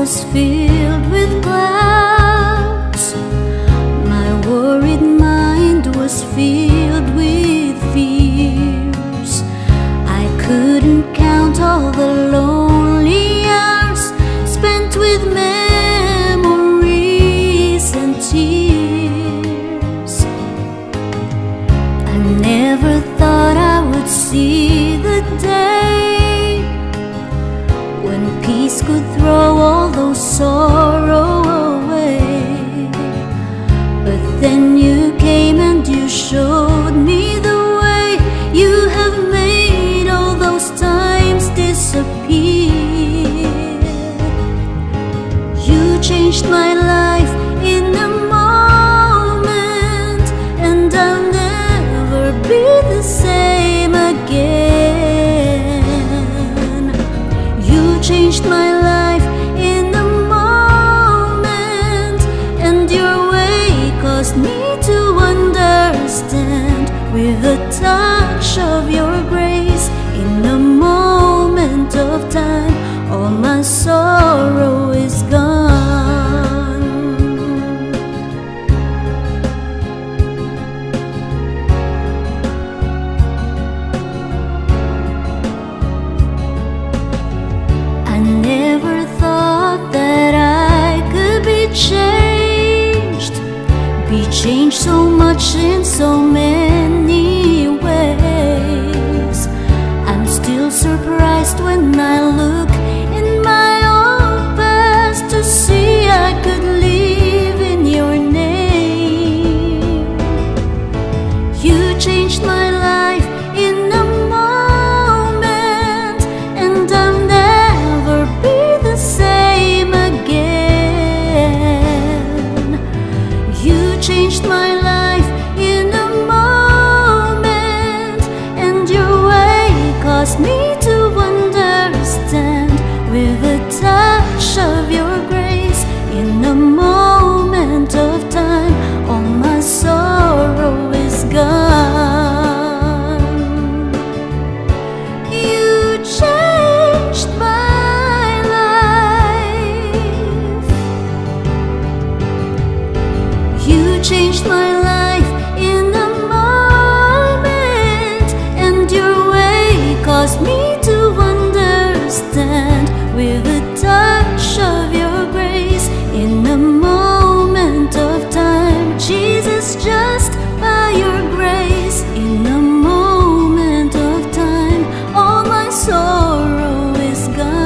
was filled with clouds. My worried mind was filled with fears. I couldn't count all the lonely hours spent with memories and tears. I never thought I would see the day when peace could throw all those sorrow away. But then you came and you showed me the way. You have made all those times disappear. You changed my life in a moment, and I'll never be the same again. You changed my life in a moment, and your way caused me to understand. With a touch of your grace, in a moment of time, all my sorrow is gone. I never thought that I could be changed so much in so many ways. I'm still surprised when I look in my own past to see I could live in your name. You changed my life in a moment, and I'll never be the same again. You changed my life in a moment, and your way caused me to understand. With a touch of your grace, in a moment of time, all my sorrow is gone. You changed my life. You changed my life in a moment, and your way caused me to understand. With a touch of your grace, in a moment of time, Jesus, just by your grace, in a moment of time, all my sorrow is gone.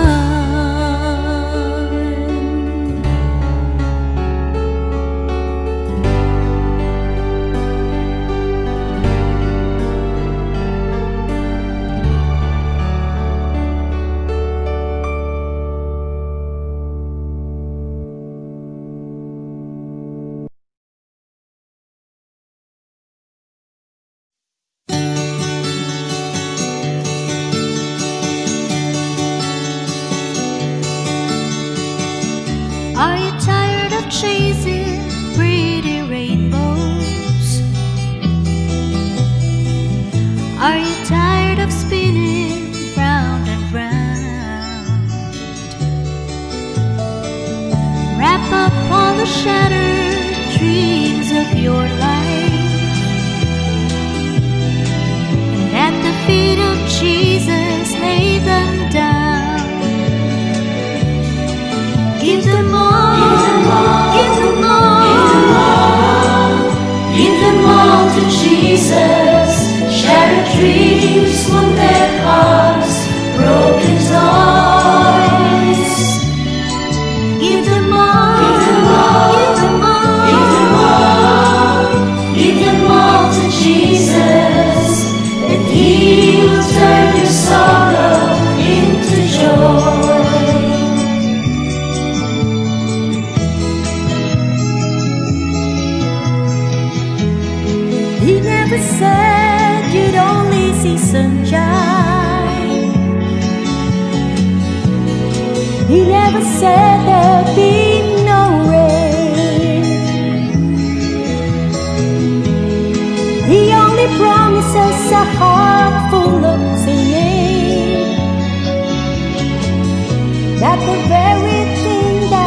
Are you tired of chasing pretty rainbows? Are you tired of spinning round and round? Wrap up all the shattered dreams of your life, and at the feet of Jesus lay them down. Give them all, give them all, give them all, give them all to Jesus. Shattered dreams, wounded hearts, broken toys. Give them all, give them all, give them all, give them all to Jesus, and He will turn your sorrow into joy. He never said you'd only see sunshine. He never said there'd be no rain. He only promises a heart full of singing, that the very thing that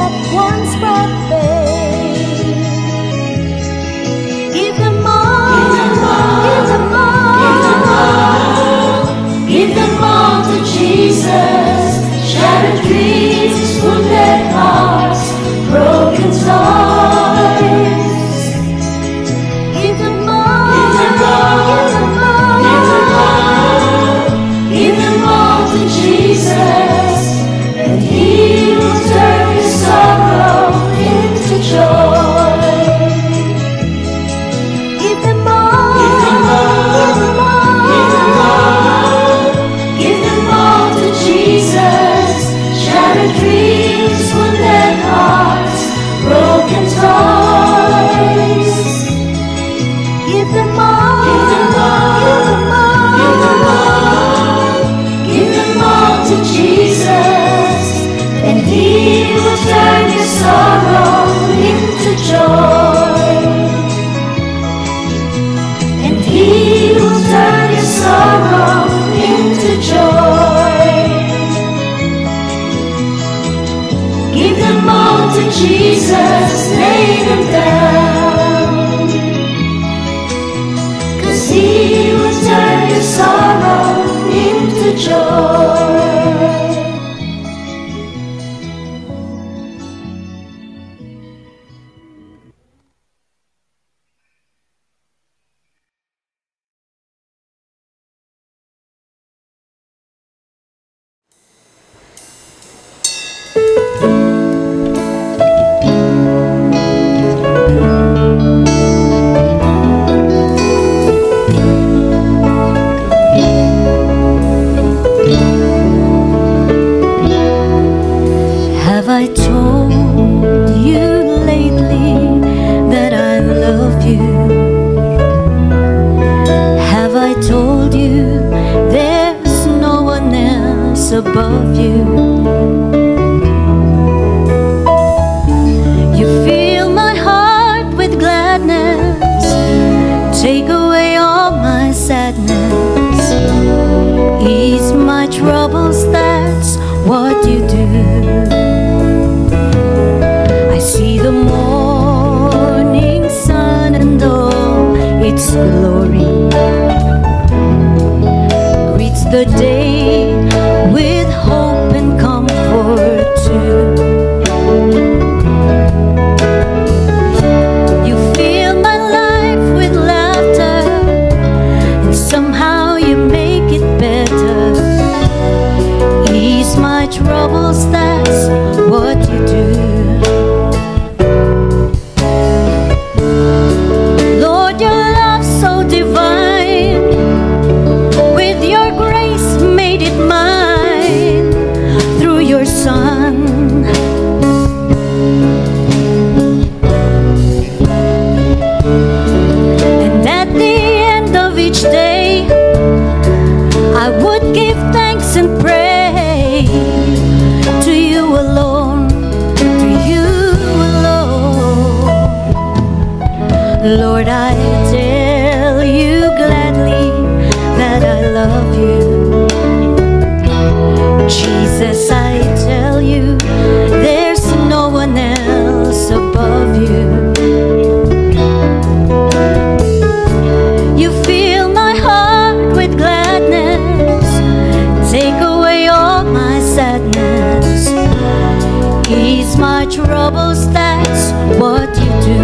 Jesus laid him down, 'cause he will turn your sorrow into joy. Have I told you lately that I love you? Have I told you there's no one else above you? You fill my heart with gladness, take away all my sadness, ease my troubles, that's what you do. See the morning sun and all its glory, greets the day with hope and comfort too. You fill my life with laughter, and somehow you make it better. Ease my troubles, that's what you do. Lord, I tell you gladly that I love you. Jesus, I tell you there's no one else above you. You fill my heart with gladness, take away all my sadness, ease my troubles, that's what you do.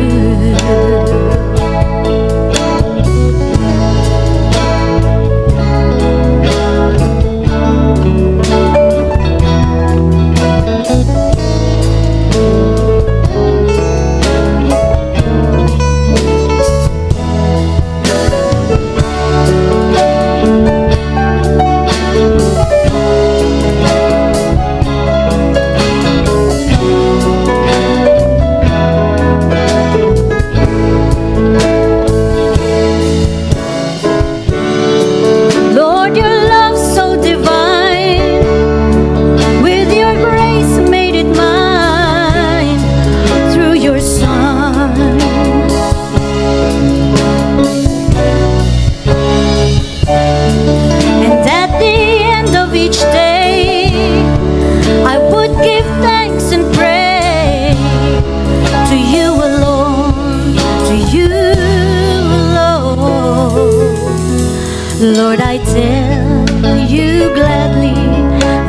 Lord, I tell you gladly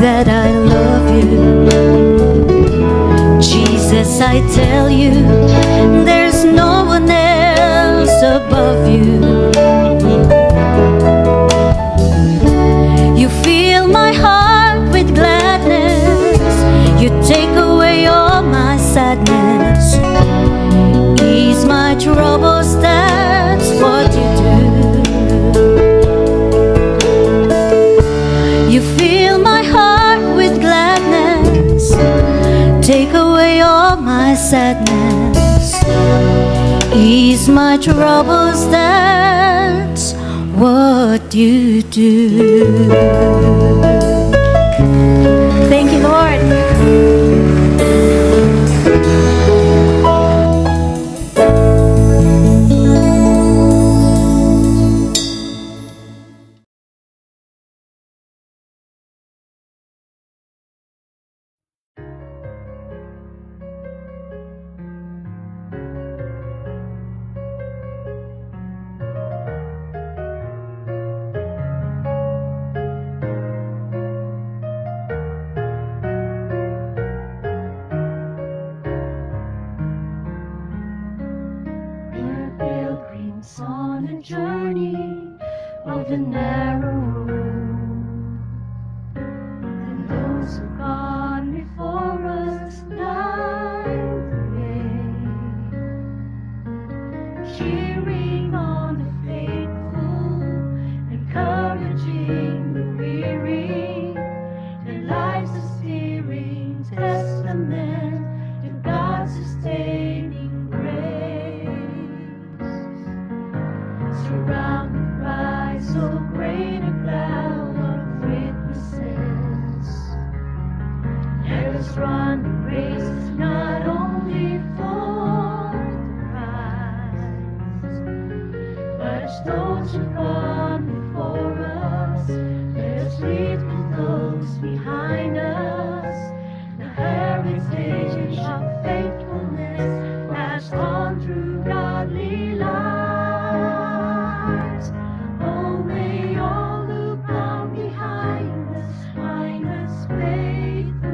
that I love you. Jesus, I tell you there's no one else above you. You fill my heart with gladness, you take away all my sadness, ease my troubles, that's what you do. You fill my heart with gladness, take away all my sadness, ease my troubles, that's what you do. Thank you, Lord. on the journey of the narrow road. And those who've gone before us light the way, cheering on the faithful, encouraging the weary. Their lives are steering testament to God's sustaining grace. Surrounded by so great a cloud of witnesses, let us run the race not only for the prize, but as those who've gone before us, let us lead with those behind us, the heritage of faithfulness passed on through godly lives. Oh, may all who come behind us find us faithful.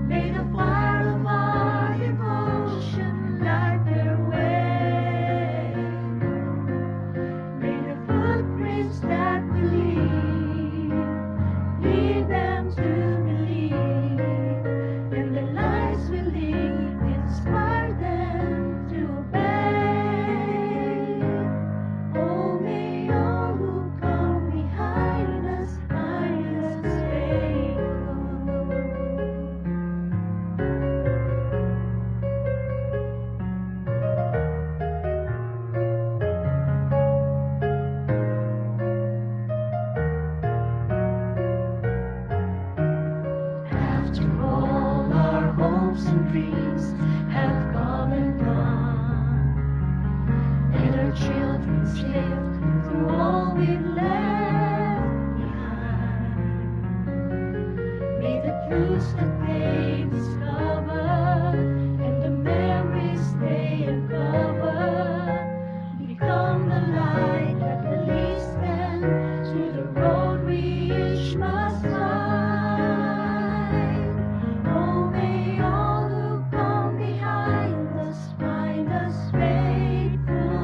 May the fire of our devotion light their way. May the footprints that we lead them to believe, and the lives we live inspire them to obey. Oh, may all who come behind us find us faithful. After all our hopes and dreams have come and gone, let our children live through all we've left behind. May the truths that they discover and the memories they uncover become the light that leads them to the road we each must find. Oh, may all who come behind us find us faithful.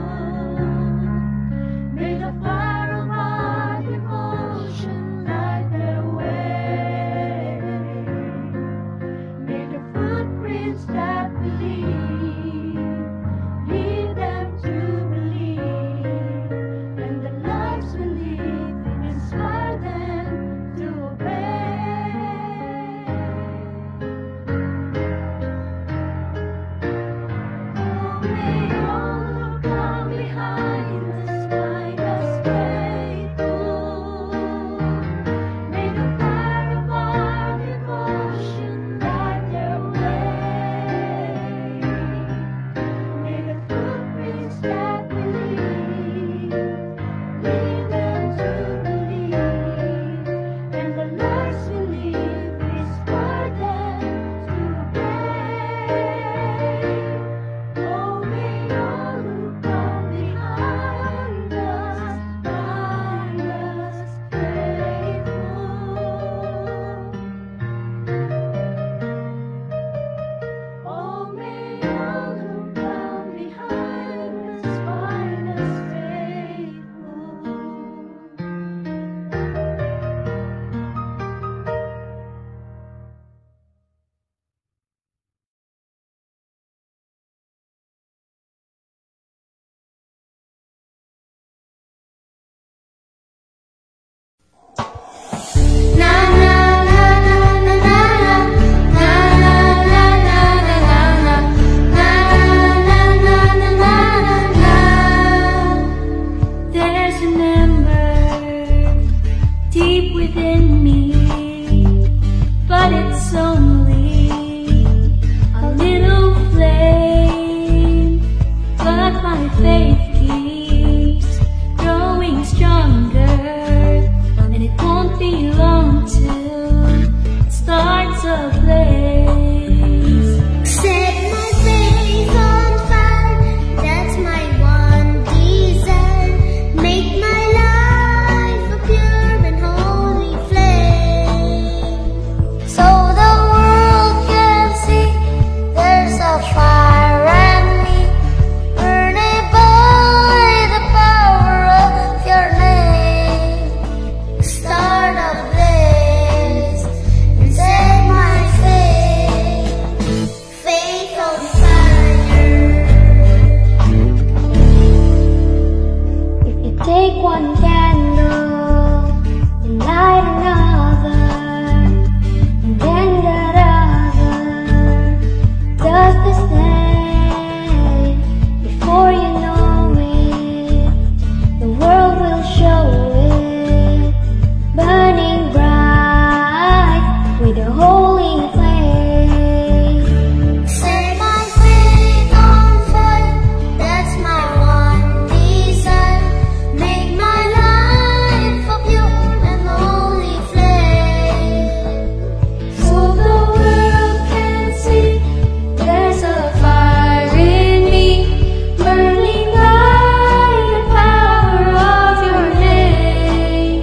May the fire of our devotion light their way. May the footprints that we lead them to believe, and the lives we live inspire them to obey. Oh, may all who come behind us find us faithful. May the fire of our devotion light their way. this day. Before you know it, the world will show it, burning bright with a holy flame. Set my faith on fire, that's my one desire. Make my life a pure and holy flame. So the world can see there's a fire in me, burning by the power of your name.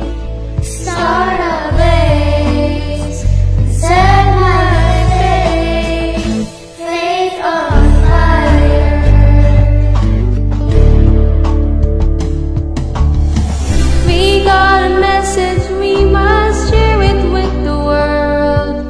Start a blaze, set my faith on fire. We got a message, we must share it with the world,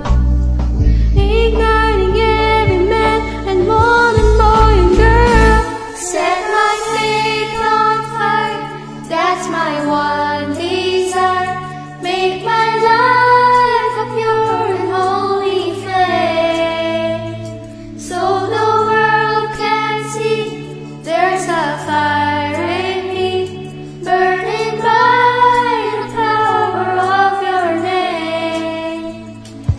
igniting every man and woman, boy and girl. Set my faith on fire, that's my one desire. Make my life a pure and holy flame. So the world can see there's a fire in me, burning by the power of your name.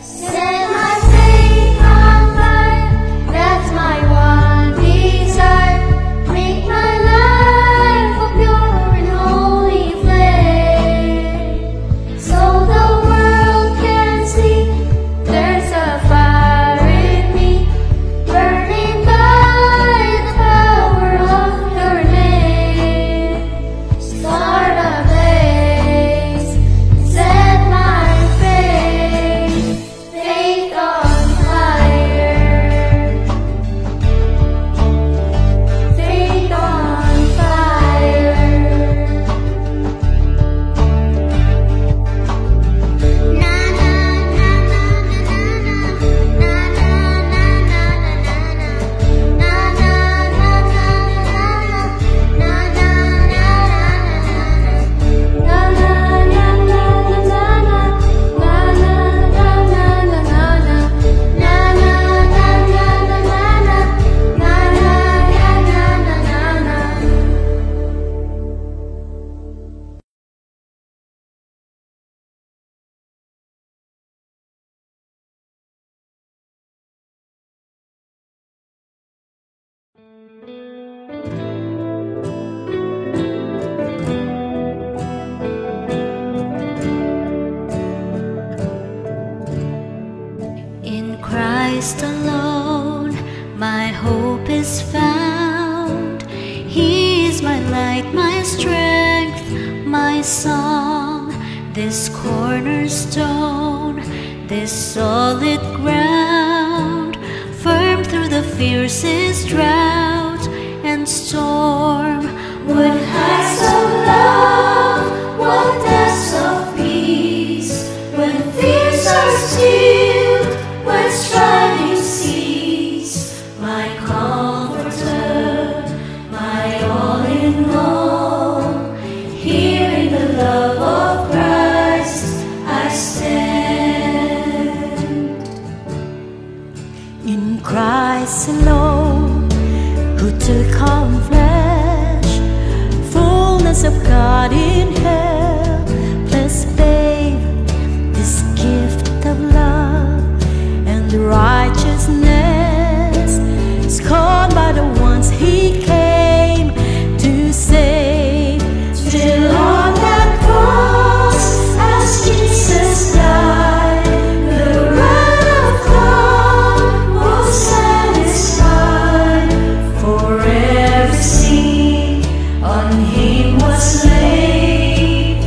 Set my faith on fire, that's my one desire. Make my life a pure and holy flame. So the world can see there's a fire in me, burning by the power of your name. Start a blaze, set my faith on fire. Faith on fire. Na na na na na na na na na In Christ alone, my hope is found. He is my light, my strength, my song. This cornerstone, this solid ground, firm through the fiercest drought and storm. What heights of love, what depths of peace, when fears are stilled, when striving cease. My comforter, my all in all, here in the love of Christ I stand. In Christ alone, who took on flesh, fullness of God in helpless babe, this gift of love and righteousness is called by the ones He came to save. Still on that cross, as Jesus died, the wrath of God was satisfied. For every sin on Him was laid.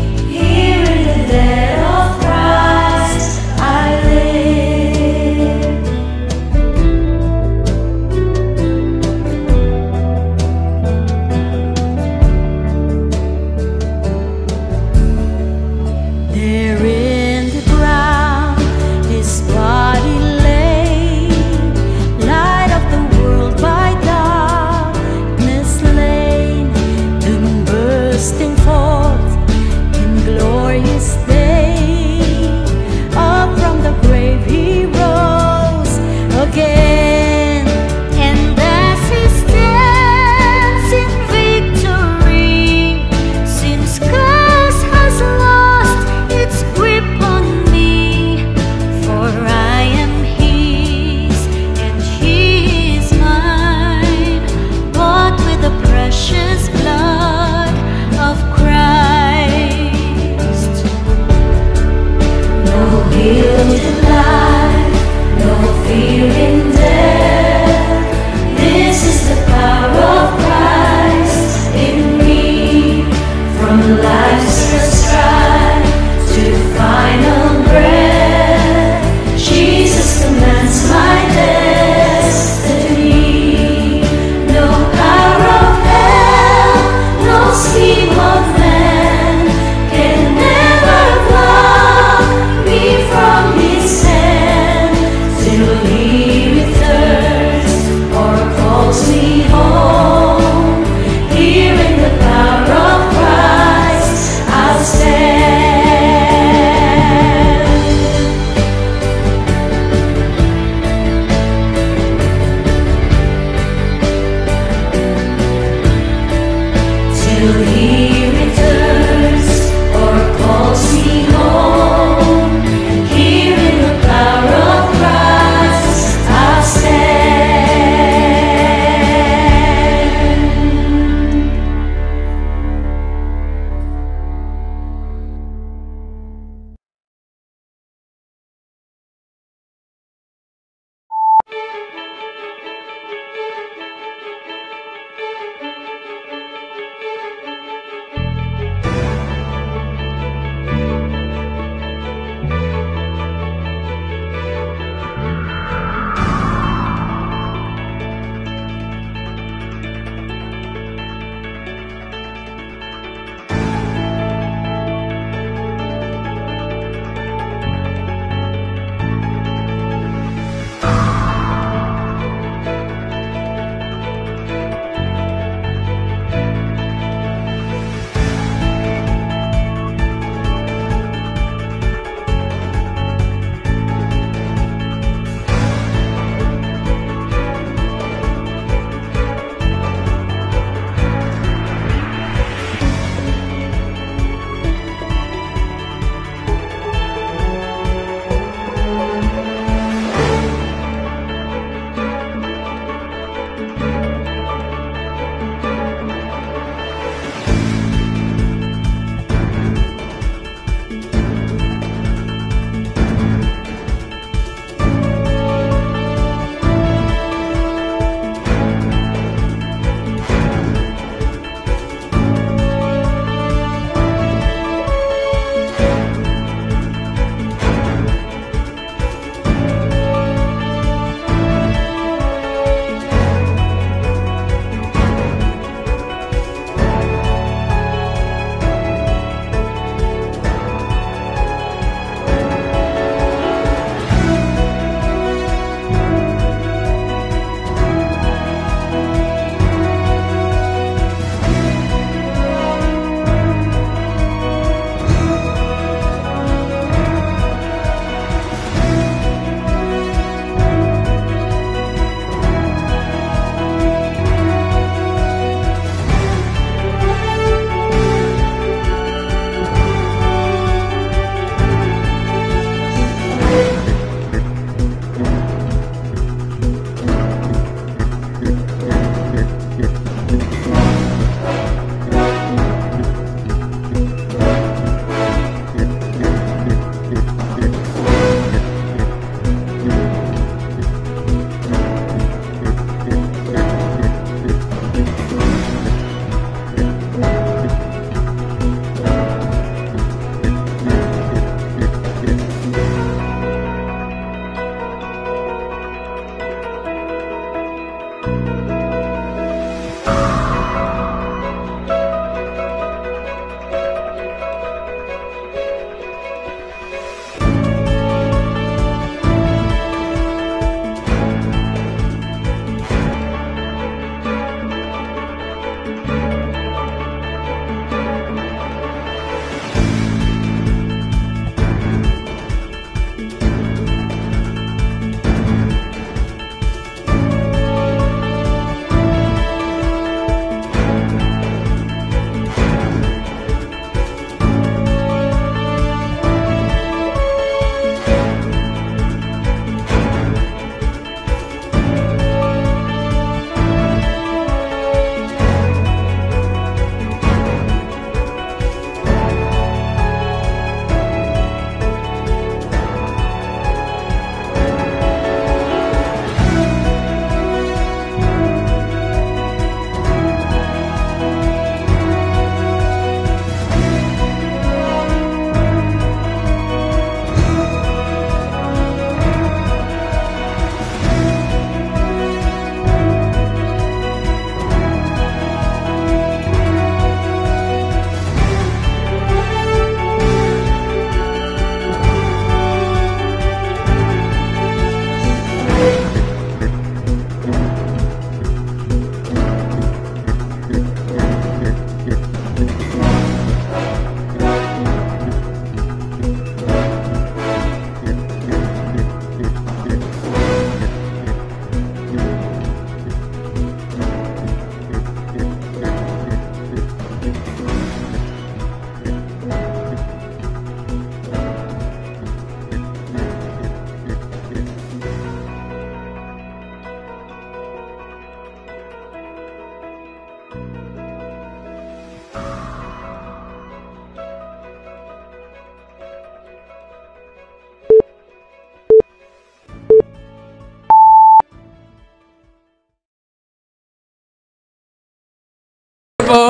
po.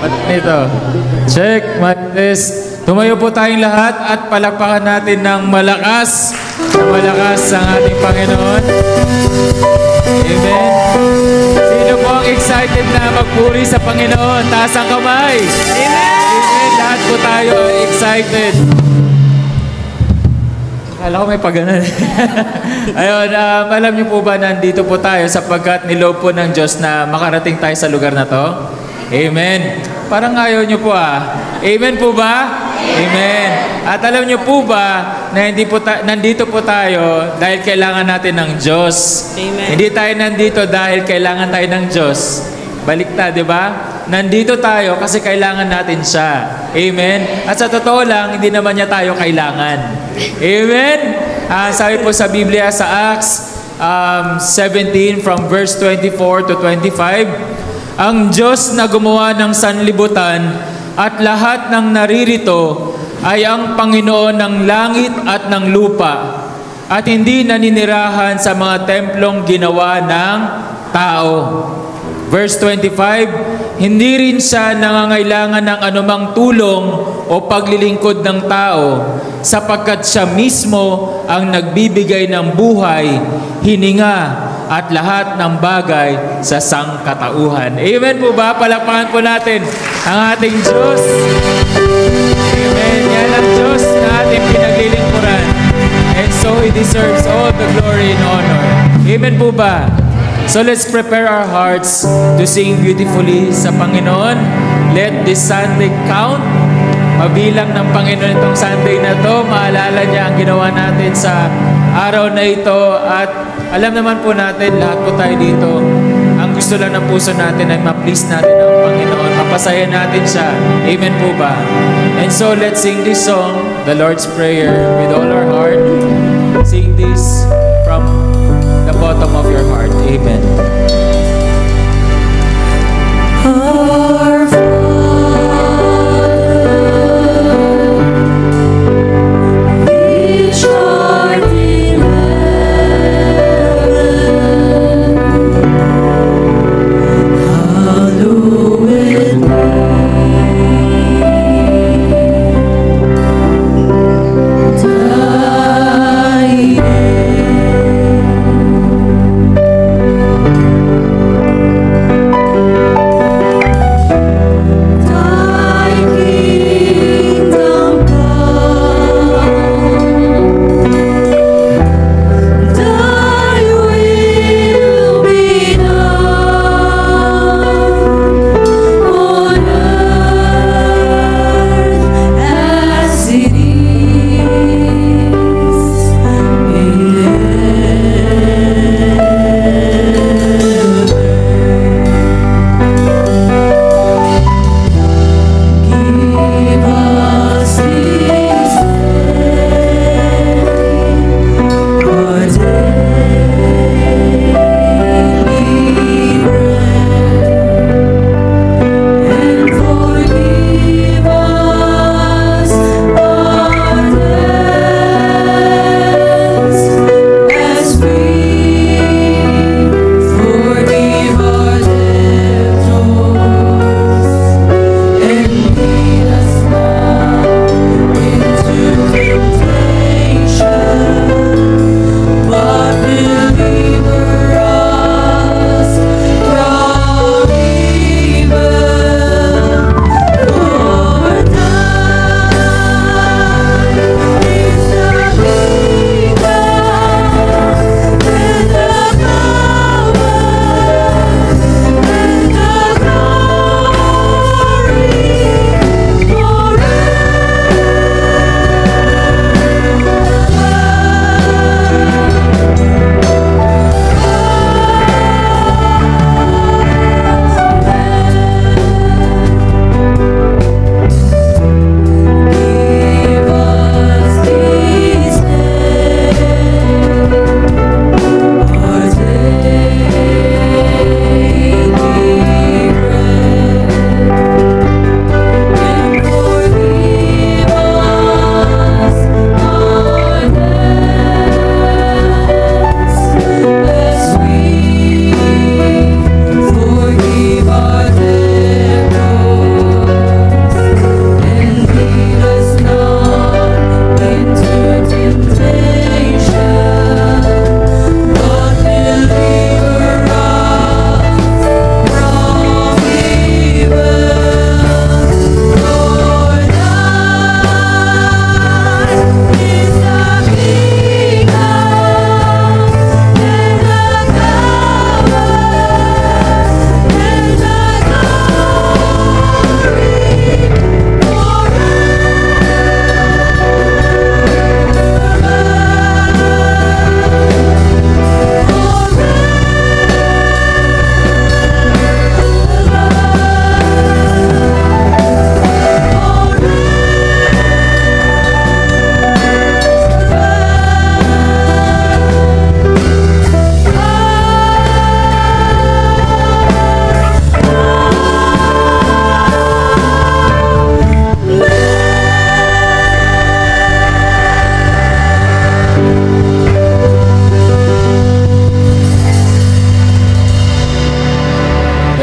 At ito. Check, mic test. Tumayo po tayong lahat at palakpakan natin ng malakas ang ating Panginoon. Amen. Sino po ang excited na magpuri sa Panginoon? Taas ang kamay. Amen. Amen. Lahat po tayo excited. Akala ko may pagganan. Ayun, alam niyo po ba nandito po tayo sapagkat niloob po ng Diyos na makarating tayo sa lugar na to? Amen. Parang ayaw niyo po Amen po ba? Amen. At alam niyo po ba na nandito po tayo dahil kailangan natin ng Diyos. Amen. Hindi tayo nandito dahil kailangan tayo ng Diyos. Baliktad, di ba? Nandito tayo kasi kailangan natin siya. Amen? At sa totoo lang, hindi naman niya tayo kailangan. Amen? Sabi po sa Biblia sa Acts 17 from verse 24 to 25, ang Diyos na gumawa ng sanlibutan at lahat ng naririto ay ang Panginoon ng langit at ng lupa at hindi naninirahan sa mga templong ginawa ng tao. Verse 25, hindi rin siya nangangailangan ng anumang tulong o paglilingkod ng tao sapagkat siya mismo ang nagbibigay ng buhay, hininga at lahat ng bagay sa sangkatauhan. Amen po ba? Palakpakan po natin ang ating Diyos. Amen. Yan ang Diyos na ating pinaglilingkuran. And so He deserves all the glory and honor. Amen po ba? So let's prepare our hearts to sing beautifully sa Panginoon. Let this Sunday count. Mabilang ng Panginoon itong Sunday na to. Maalala niya ang ginawa natin sa araw na ito. At alam naman po natin, lahat po tayo dito, ang gusto lang ng puso natin ay ma-please natin ang Panginoon. Mapasaya natin siya. Amen po ba? And so let's sing this song, the Lord's Prayer, with all our heart. Sing this from the bottom of your heart. Amen. Our Father, which art in heaven, hallowed be thy name.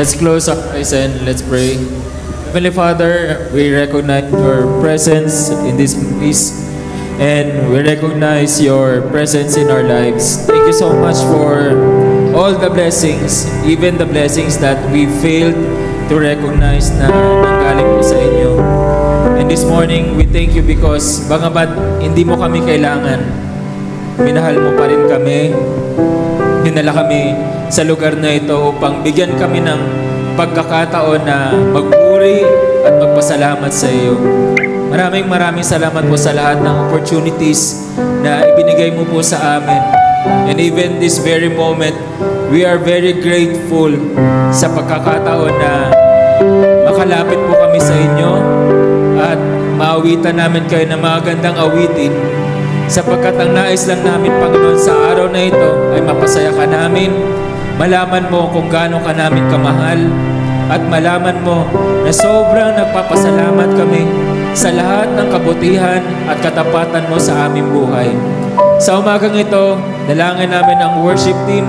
Let's close our eyes and let's pray. Heavenly Father, we recognize your presence in this place and we recognize your presence in our lives. Thank you so much for all the blessings, even the blessings that we failed to recognize na nanggaling po sa inyo. And this morning, we thank you because bangabat hindi mo kami kailangan, minahal mo pa rin kami, dinala kami sa lugar na ito upang bigyan kami ng pagkakataon na magpuri at magpasalamat sa iyo. Maraming salamat po sa lahat ng opportunities na ibinigay mo po sa amin. And even this very moment, we are very grateful sa pagkakataon na makalapit po kami sa inyo at maawitan namin kayo ng mga gandang awitin sapagkat ang nais lang namin, Panginoon, sa araw na ito ay mapasaya ka namin, malaman mo kung gaano ka namin kamahal at malaman mo na sobrang nagpapasalamat kami sa lahat ng kabutihan at katapatan mo sa aming buhay. Sa umagang ito, dalangin namin ang worship team.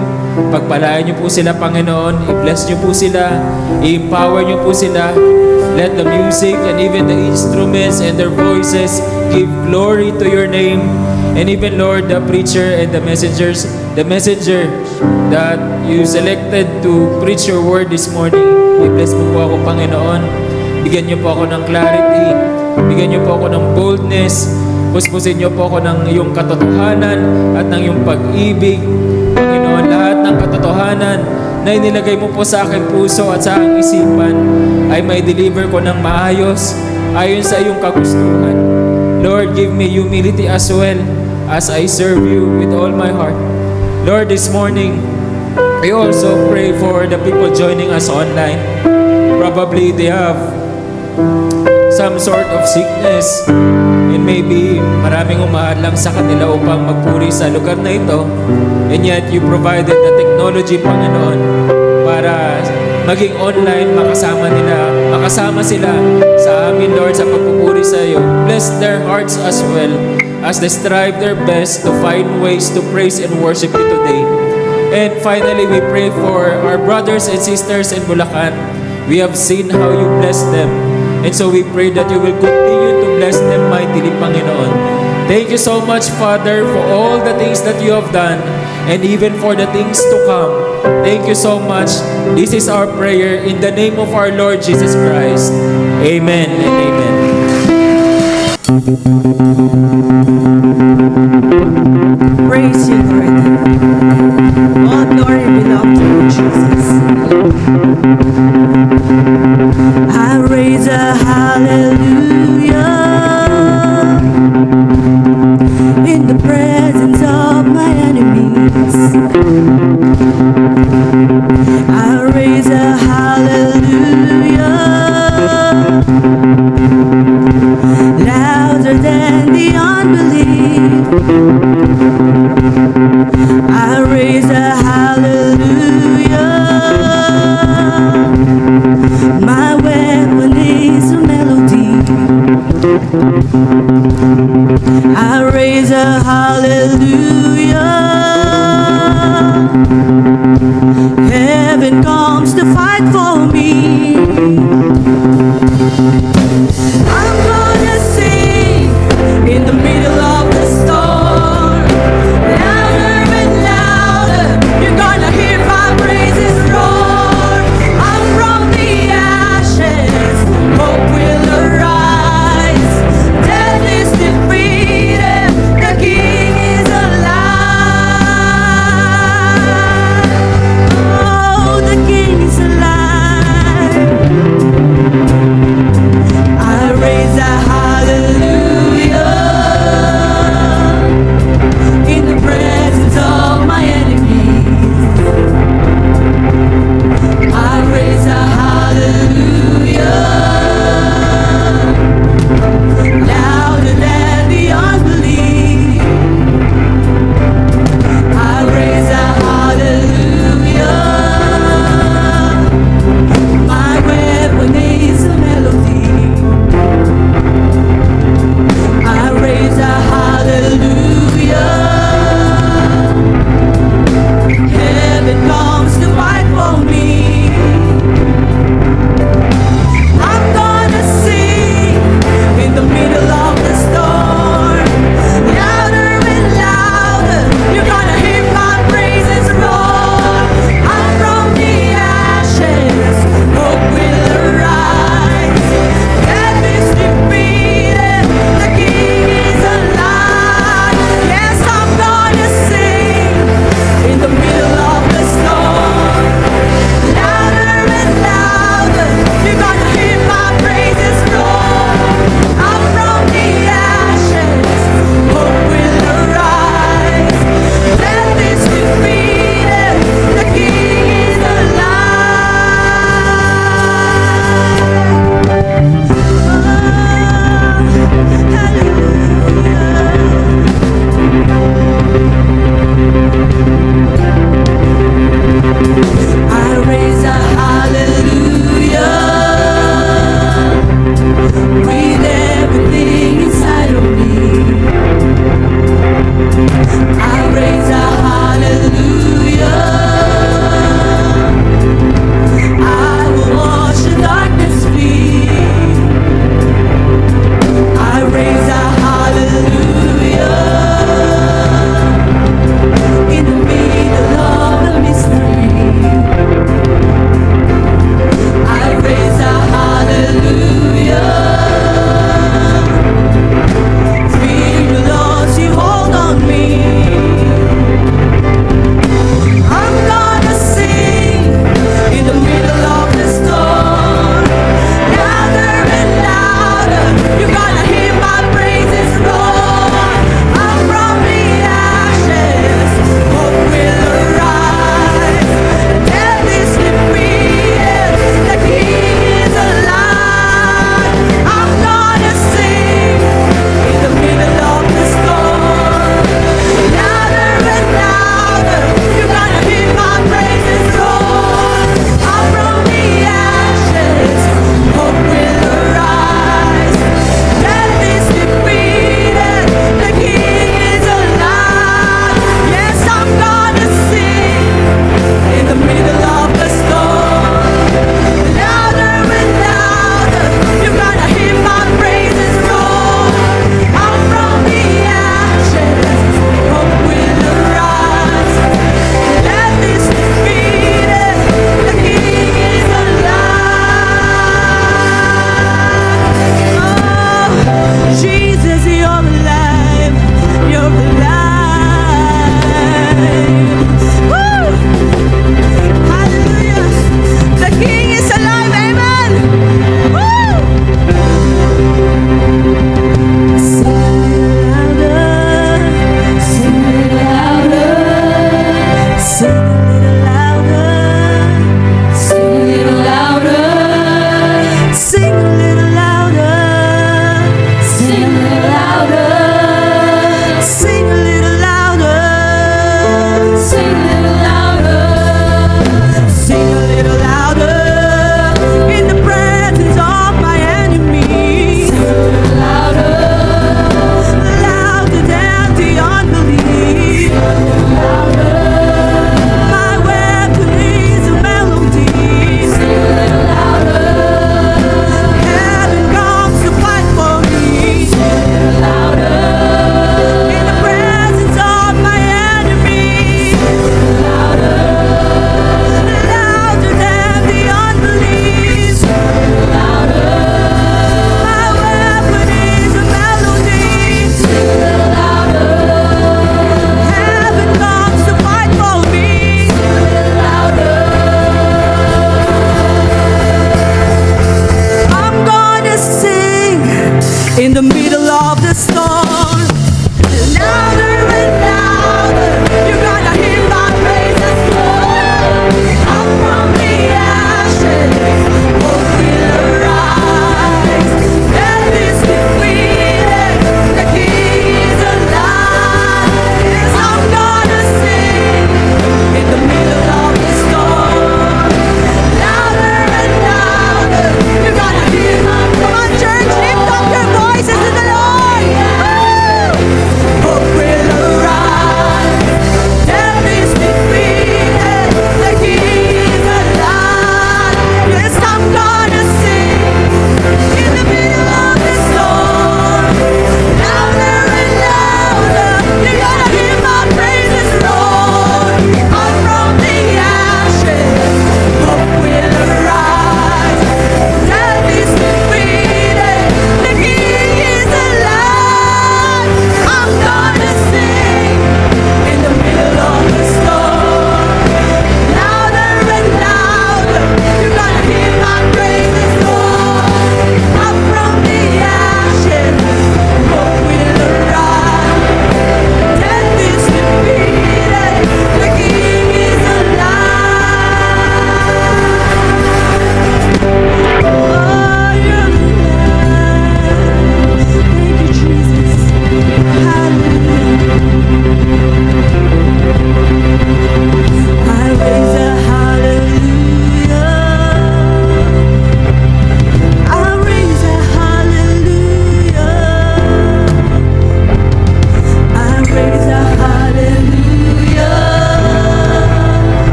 Pagpalain niyo po sila, Panginoon. I-bless niyo po sila. I-empower niyo po sila. Let the music and even the instruments and their voices give glory to your name. And even, Lord, the preacher and the messenger that you selected to preach your word this morning, i-bless mo po ako, Panginoon. Bigyan niyo po ako ng clarity. Bigyan niyo po ako ng boldness. Puspusin niyo po ako ng iyong katotohanan at ng iyong pag-ibig. Panginoon, lahat ng katotohanan na inilagay mo po sa aking puso at sa aking isipan ay may deliver ko ng maayos ayon sa iyong kagustuhan. Lord, give me humility as well as I serve you with all my heart. Lord, this morning, I also pray for the people joining us online. Probably they have some sort of sickness and maybe maraming umahadlang sa kanila upang magpuri sa lugar na ito, and yet you provided the technology, Panginoon, para maging online, makasama sila sa amin, Lord, sa pagpupuri sa iyo. Bless their hearts as well as they strive their best to find ways to praise and worship you today. And finally, we pray for our brothers and sisters in Bulacan. We have seen how you bless them. And so we pray that you will continue to bless them mightily, Panginoon. Thank you so much, Father, for all the things that you have done and even for the things to come. Thank you so much. This is our prayer in the name of our Lord Jesus Christ. Amen and amen. Praise you, Lord. All glory belongs to you, Jesus. I raise a hallelujah in the presence of my enemies. I raise a hallelujah louder than the unbelief. I raise a hallelujah. My weapon is a melody. I raise a hallelujah. Heaven comes to fight for me. I'm gonna sing in the middle of the storm. Louder and louder, you're gonna hear my praises roar. Up from the ashes, hope will arise. Death is defeated, the King is alive. Oh, the King is alive. I raise a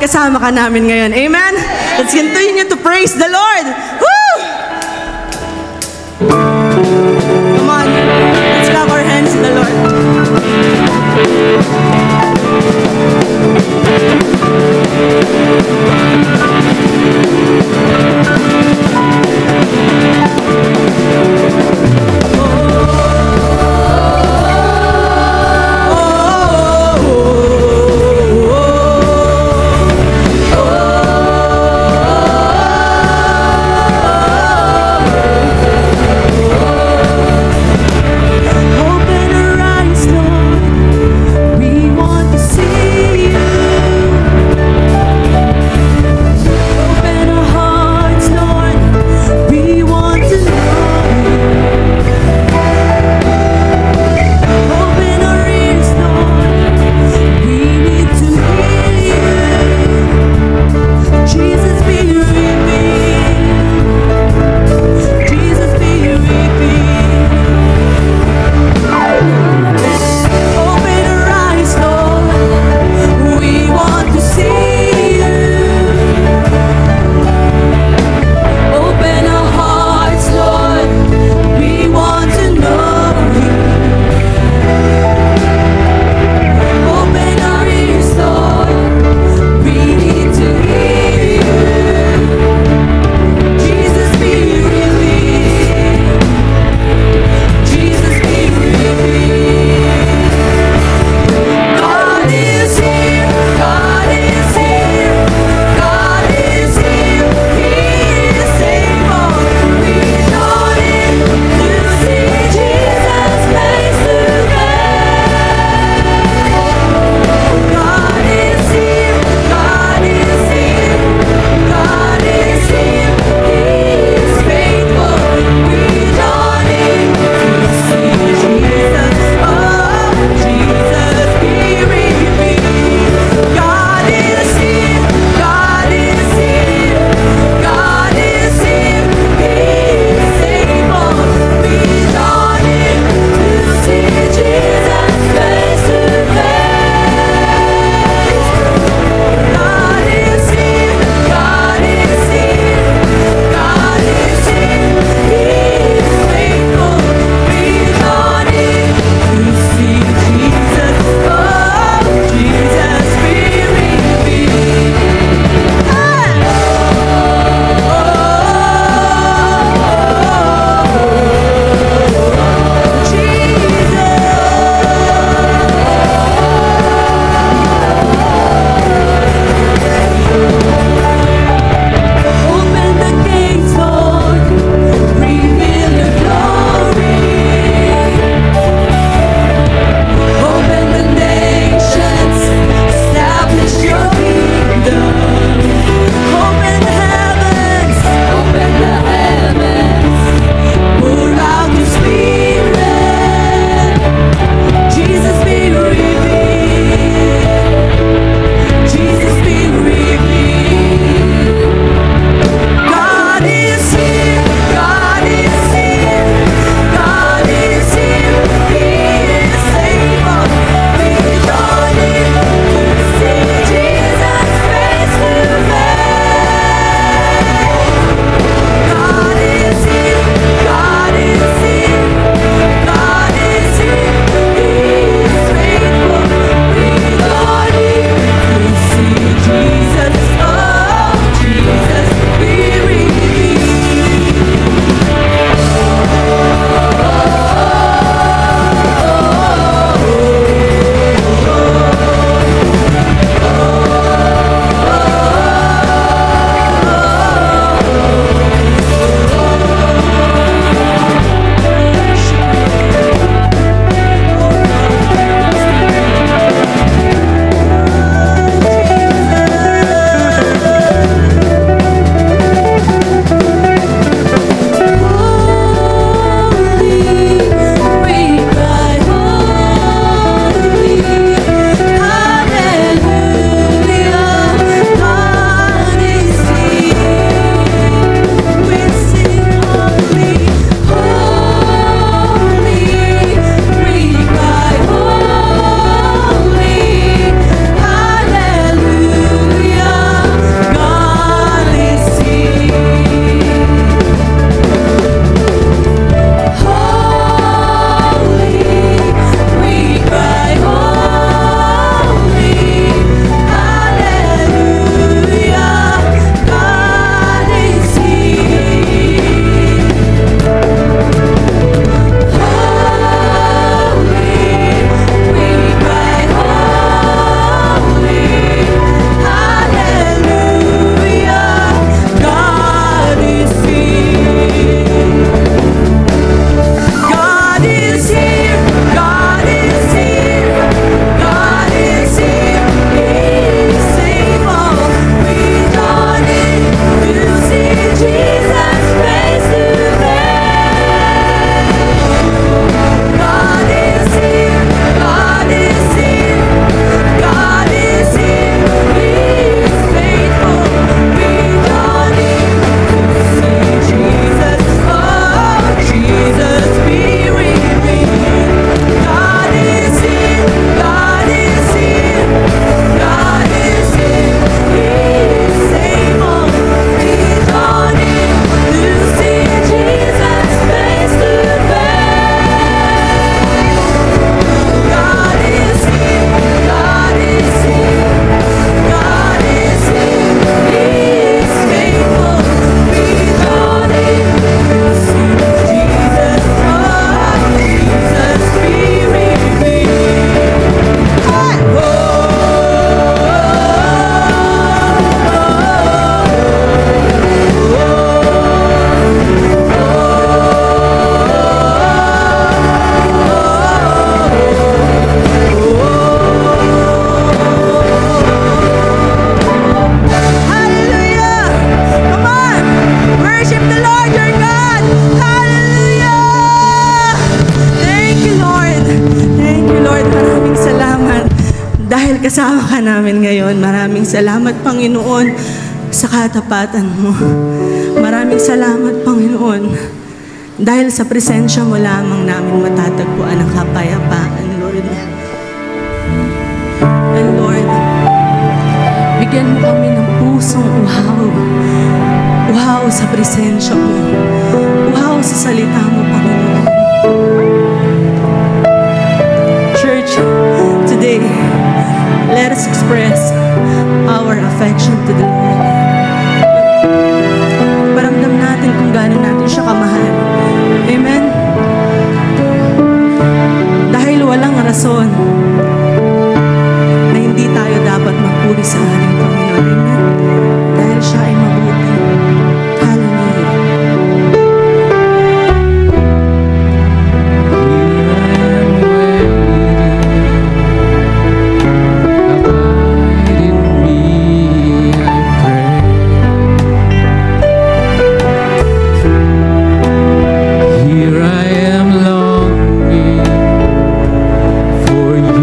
kasama ka namin ngayon. Amen? Let's continue to praise the Lord. Woo! Come on. Let's clap our hands to the Lord. kasama ka namin ngayon. Maraming salamat, Panginoon, sa katapatan mo. Maraming salamat, Panginoon, dahil sa presensya mo lamang namin matatagpuan ang kapayapaan, Lord. And Lord, bigyan mo kami ng pusong uhaw. Uhaw sa presensya mo. Uhaw sa salita mo, Panginoon. Church, today, let us express our affection to the Lord. Paramdam natin kung gaano natin siya kamahal. Amen? Dahil walang rason na hindi tayo dapat magpuri sa ating Panginoon. Amen? Dahil siya ay mabuti. Hallelujah. Here I am longing for you.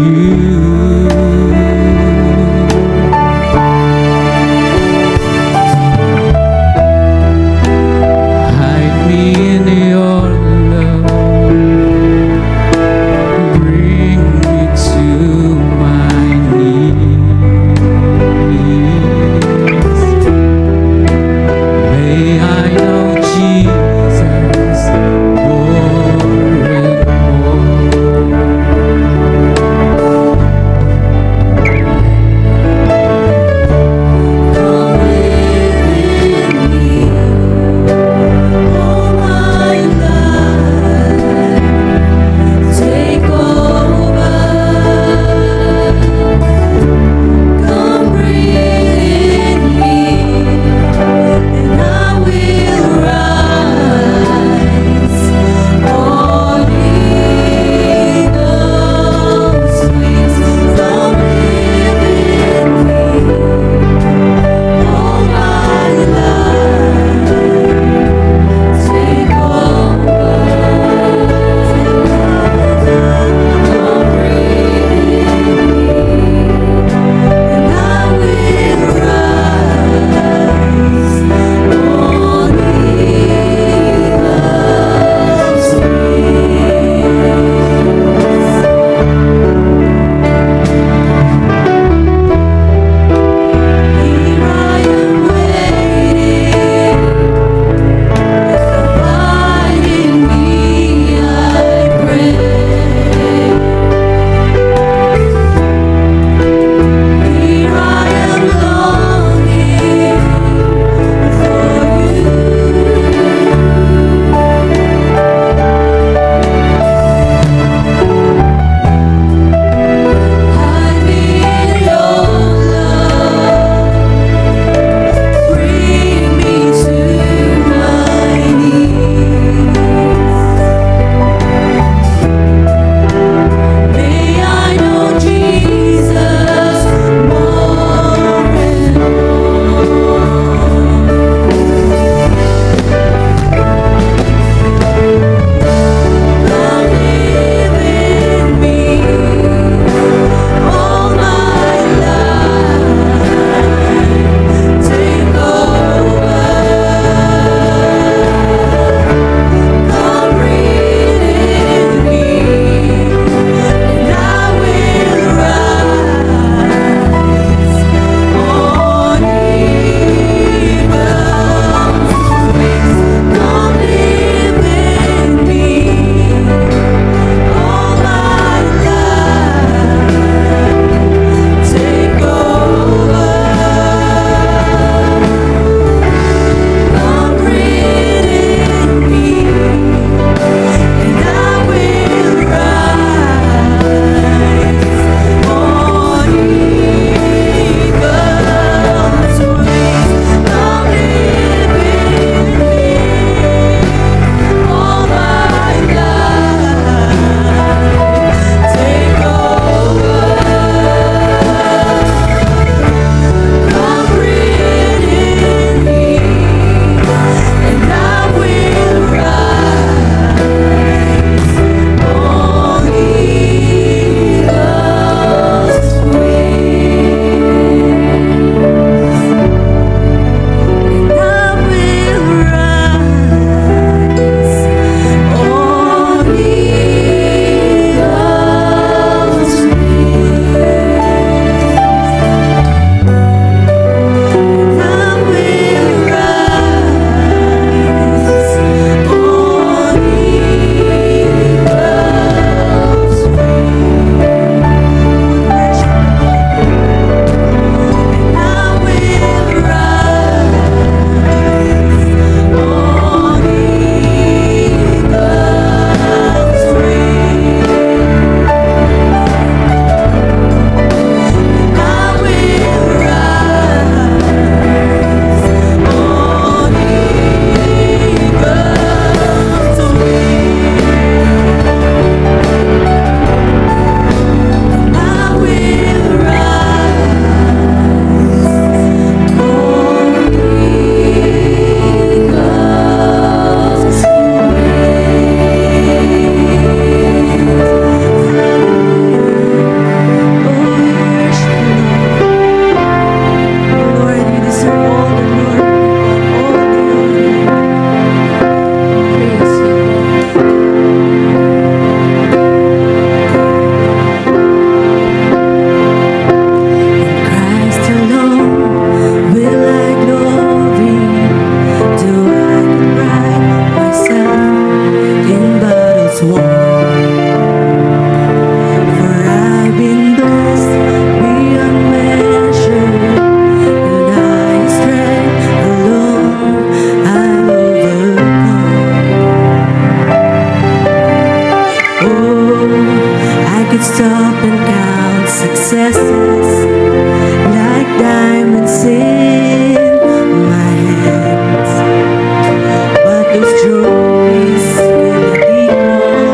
trophies cannot equal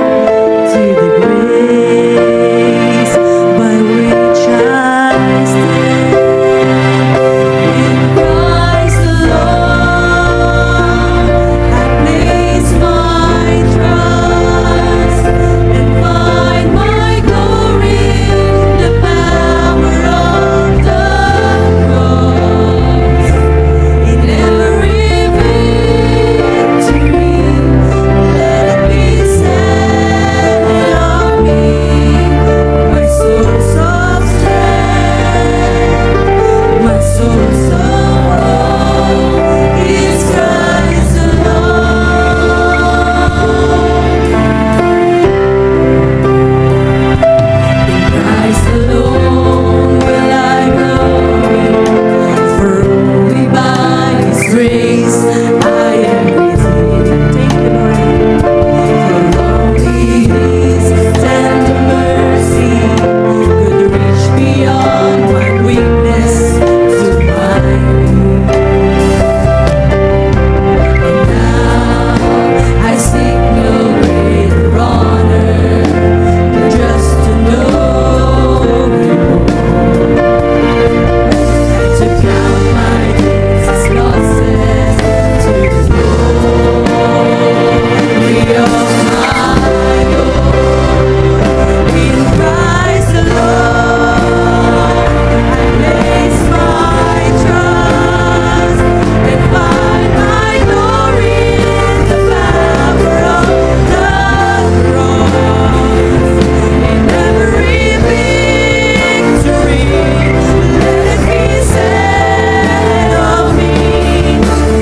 to the grace by which I stand. In Christ alone, I place my trust and find my glory in the power of the cross. In every victory, let it be said of me, my source of strength, my source of hope is Christ alone. In Christ alone will I glory, for only by His grace I am redeemed. Thank you, Lord. For only His tender mercy could reach beyond my weakness to mine. And now I seek no greater honor than just to know You more, to count my days as losses to the glory of my Lord. In Christ alone, I place my trust and find my glory in the power of the cross. In every victory, let it be said of me,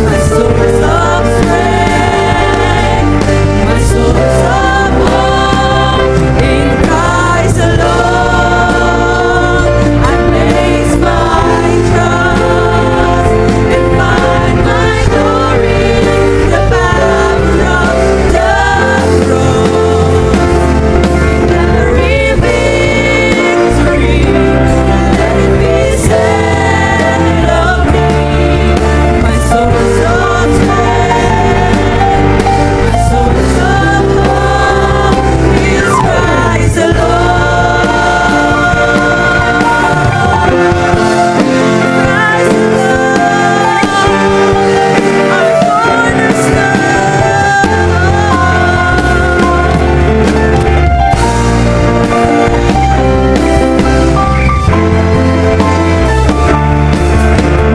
my source of strength, my source of hope. In Christ alone, I place my trust and find my glory in the power of the cross. In every victory, let it be said of me, my source of strength, my source of hope is Christ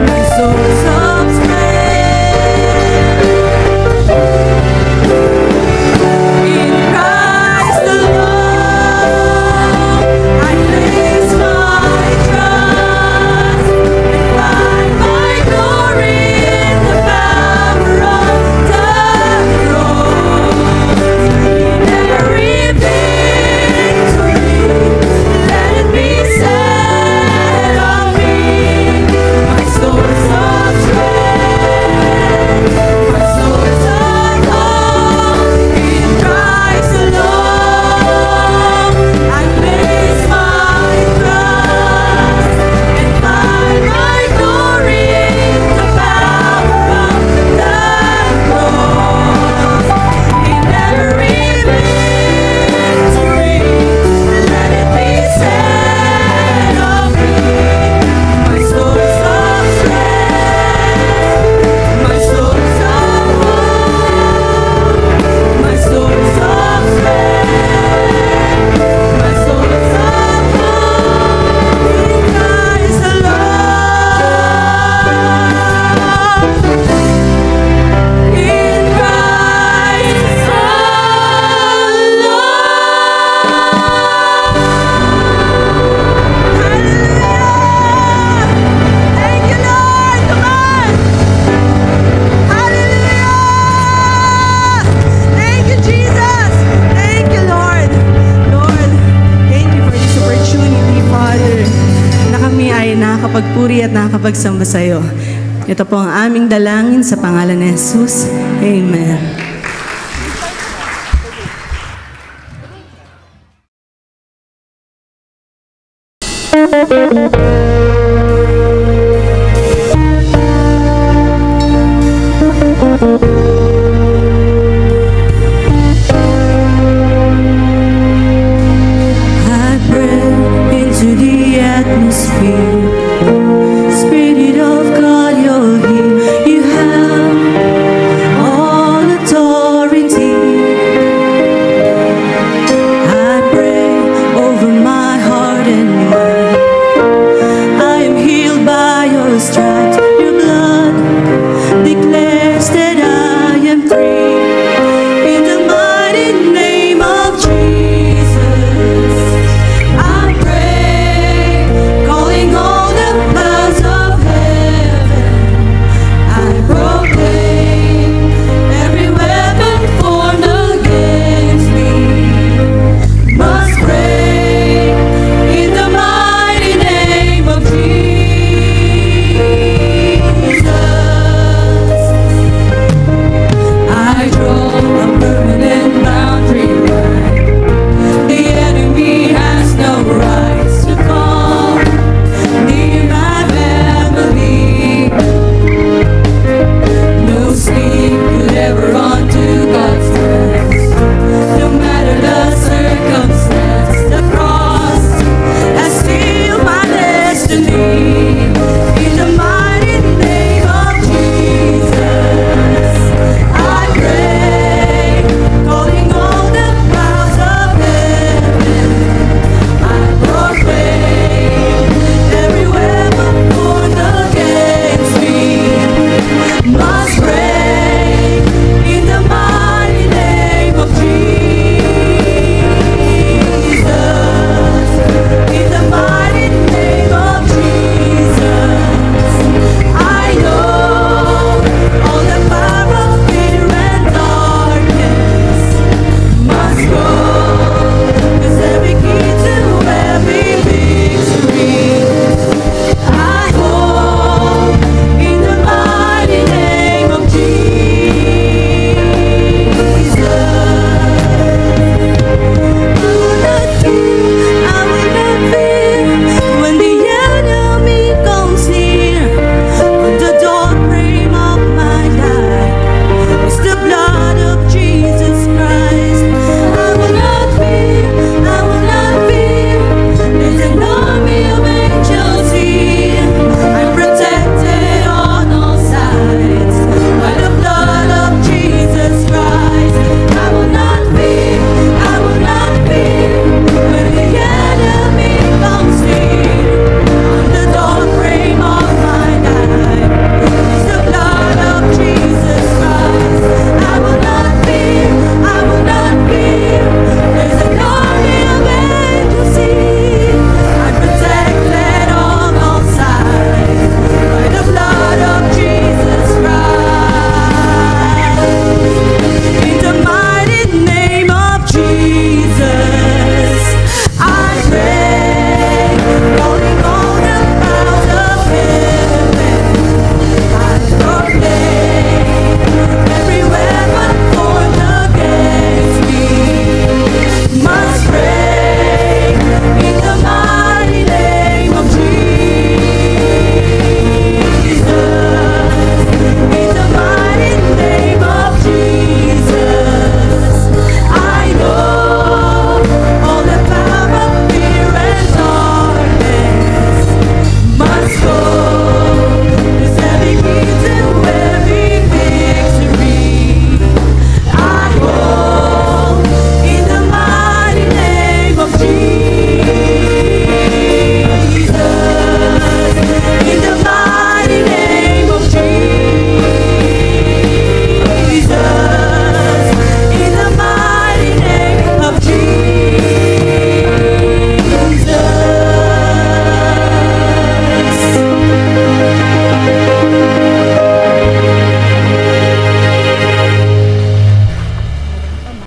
my source of strength. In Christ alone, I place my trust and find my glory in the power of the cross. In every victory, let it be said of me, my source of strength, my source of hope. In Christ alone, I place my trust and find my glory in the power of the cross. In every victory, let it be said of me, my source of strength, my source of hope, my source of strength, my source of hope in Christ alone. In Christ alone. Thank you, Lord. Come on. Hallelujah. Thank you, Jesus. Thank you, Lord. Lord, thank you for this opportunity, Father, na kami ay nakakapagpuri at nakakapagsamba sa iyo. Ito po ang aming dalangin sa pangalan ni Jesus. Amen.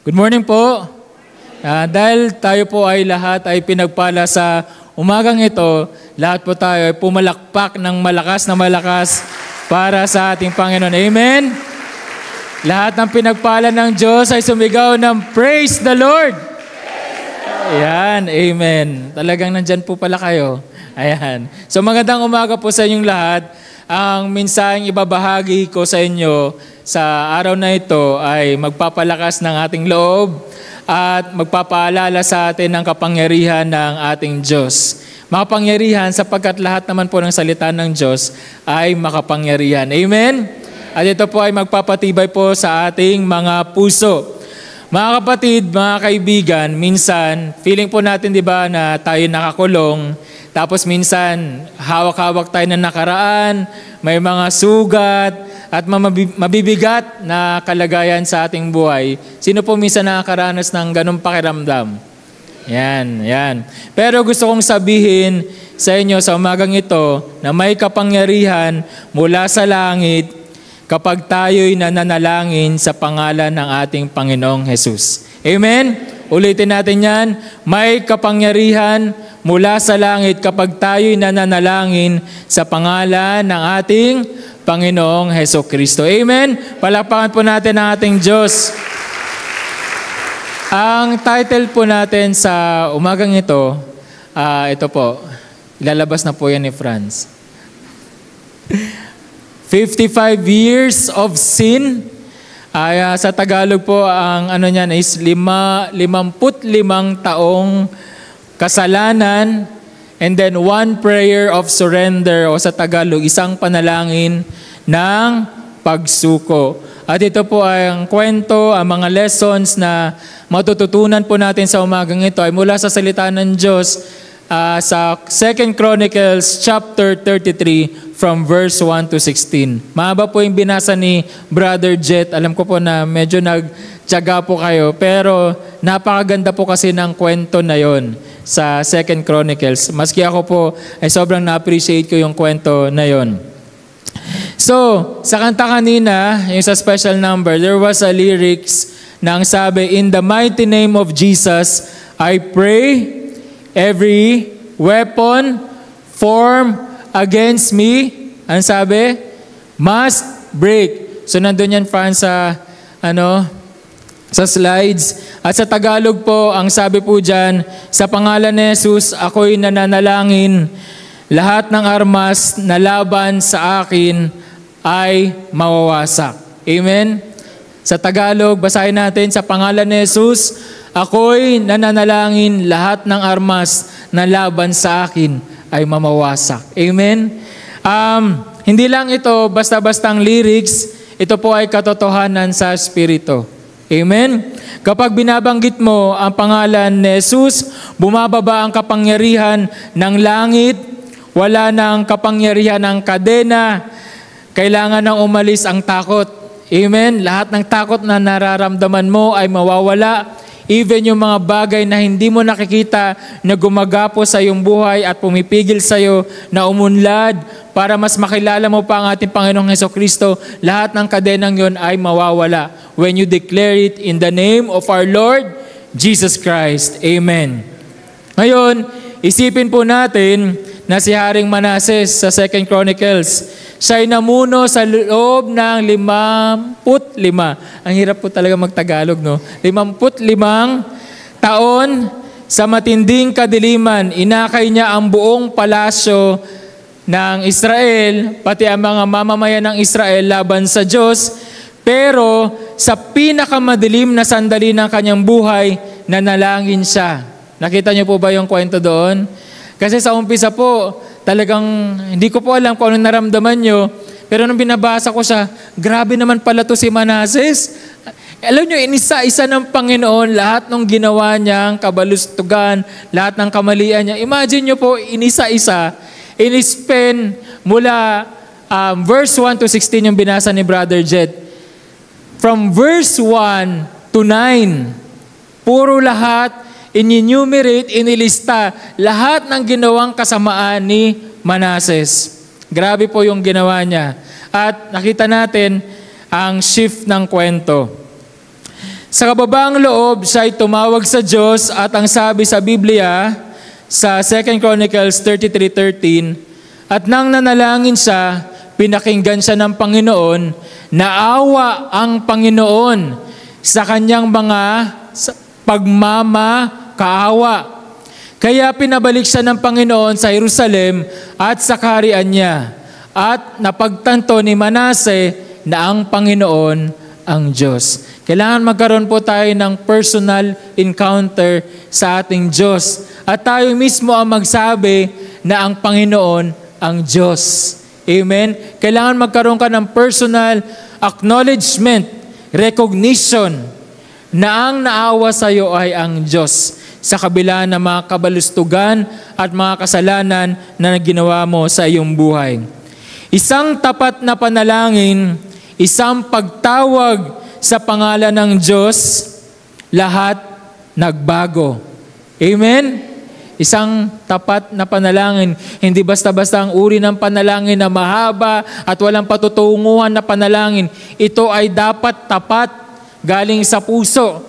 Good morning po. Dahil tayo po ay lahat ay pinagpala sa umagang ito, lahat po tayo ay pumalakpak ng malakas na malakas para sa ating Panginoon. Amen? Lahat ng pinagpala ng Diyos ay sumigaw ng Praise the Lord! Ayan, amen. Talagang nandyan po pala kayo. Ayan. So magandang umaga po sa inyong lahat. Ang minsaheng ibabahagi ko sa inyo sa araw na ito ay magpapalakas ng ating loob at magpapaalala sa atin ng kapangyarihan ng ating Diyos. Makapangyarihan sapagkat lahat naman po ng salita ng Diyos ay makapangyarihan. Amen? At ito po ay magpapatibay po sa ating mga puso. Mga kapatid, mga kaibigan, minsan, feeling po natin, di ba, na tayo nakakulong. Tapos minsan, hawak-hawak tayo ng nakaraan, may mga sugat, at mabibigat na kalagayan sa ating buhay. Sino po minsan nakakaranas ng ganong pakiramdam? Yan. Pero gusto kong sabihin sa inyo sa umagang ito na may kapangyarihan mula sa langit kapag tayo'y nananalangin sa pangalan ng ating Panginoong Jesus. Amen? Ulitin natin yan. May kapangyarihan mula sa langit kapag tayo'y nananalangin sa pangalan ng ating Panginoong Hesukristo. Amen? Palakpakan po natin ang ating Diyos. Ang title po natin sa umagang ito, ito po, ilalabas na po yan ni Franz. 55 years of sin. Sa Tagalog po, ang ano niyan is 55 taong kasalanan, and then one prayer of surrender, o sa Tagalog, isang panalangin ng pagsuko. At ito po ay ang kwento, ang mga lessons na matututunan po natin sa umagang ito ay mula sa salita ng Diyos sa 2 Chronicles chapter 33 from verse 1 to 16. Mahaba po yung binasa ni Brother Jet. Alam ko po na medyo nagtiyaga po kayo, pero napakaganda po kasi ng kwento na yon sa 2 Chronicles. Maski ako po ay sobrang na-appreciate ko yung kwento na yon. So, sa kanta kanina, yung sa special number, there was a lyrics na ang sabi, "In the mighty name of Jesus, I pray, every weapon formed against me," ang sabi, "must break." So, nandun yan, Franz, sa slides. At sa Tagalog po, ang sabi po dyan, "Sa pangalan ni Jesus, ako'y nananalangin, lahat ng armas na laban sa akin ay mawawasak." Amen? Sa Tagalog, basahin natin, "Sa pangalan ni Jesus, ako'y nananalangin, lahat ng armas na laban sa akin ay mamawasak." Amen? Hindi lang ito basta-bastang lyrics, ito po ay katotohanan sa Espiritu. Amen? Kapag binabanggit mo ang pangalan ni Jesus, bumababa ang kapangyarihan ng langit, wala nang kapangyarihan ng kadena, kailangan nang umalis ang takot. Amen? Lahat ng takot na nararamdaman mo ay mawawala. Even yung mga bagay na hindi mo nakikita na gumagapo sa iyong buhay at pumipigil sa iyo na umunlad para mas makilala mo pa ang ating Panginoong Hesukristo, lahat ng kadenang yon ay mawawala when you declare it in the name of our Lord Jesus Christ. Amen. Ngayon, isipin po natin na si Haring Manases sa 2 Chronicles, siya'y namuno sa loob ng 55. Ang hirap po talaga magtagalog, no? 55 taon sa matinding kadiliman. Inakay niya ang buong palasyo ng Israel, pati ang mga mamamayan ng Israel laban sa Diyos. Pero sa pinakamadilim na sandali ng kanyang buhay, nanalangin siya. Nakita niyo po ba yung kwento doon? Kasi sa umpisa po, talagang hindi ko po alam kung anong naramdaman nyo. Pero nung binabasa ko siya, grabe naman pala to si Manases. Alam nyo, inisa-isa ng Panginoon, lahat ng ginawa niyang kabalustugan, lahat ng kamalian niya. Imagine nyo po, inisa-isa, in-spend mula verse 1 to 16 yung binasa ni Brother Jet. From verse 1 to 9, puro lahat, in-enumerate, inilista lahat ng ginawang kasamaan ni Manases. Grabe po yung ginawa niya. At nakita natin ang shift ng kwento. Sa kababaang loob, siya ay tumawag sa Diyos at ang sabi sa Biblia, sa 2 Chronicles 33:13, at nang nanalangin siya, pinakinggan siya ng Panginoon, naawa ang Panginoon sa kanyang mga pagmamakaawa. Kaya pinabalik siya ng Panginoon sa Jerusalem at sa kaharian niya. At napagtanto ni Manase na ang Panginoon ang Diyos. Kailangan magkaroon po tayo ng personal encounter sa ating Diyos. At tayo mismo ang magsabi na ang Panginoon ang Diyos. Amen? Kailangan magkaroon ka ng personal acknowledgement, recognition na ang naawa sa iyo ay ang Diyos sa kabila ng mga kabalustugan at mga kasalanan na ginawa mo sa iyong buhay. Isang tapat na panalangin, isang pagtawag sa pangalan ng Diyos, lahat nagbago. Amen? Isang tapat na panalangin, hindi basta-basta ang uri ng panalangin na mahaba at walang patutunguhan na panalangin. Ito ay dapat tapat, galing sa puso.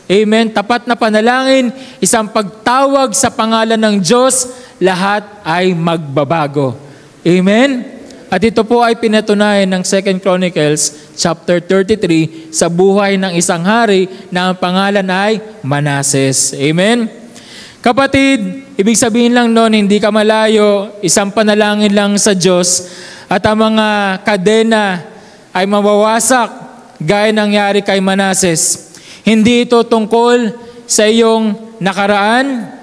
Amen? Tapat na panalangin, isang pagtawag sa pangalan ng Diyos, lahat ay magbabago. Amen? At ito po ay pinatunayan ng 2 Chronicles chapter 33 sa buhay ng isang hari na ang pangalan ay Manases. Amen? Kapatid, ibig sabihin lang noon, hindi ka malayo, isang panalangin lang sa Diyos at ang mga kadena ay mawawasak gaya nangyari kay Manases. Hindi ito tungkol sa iyong nakaraan.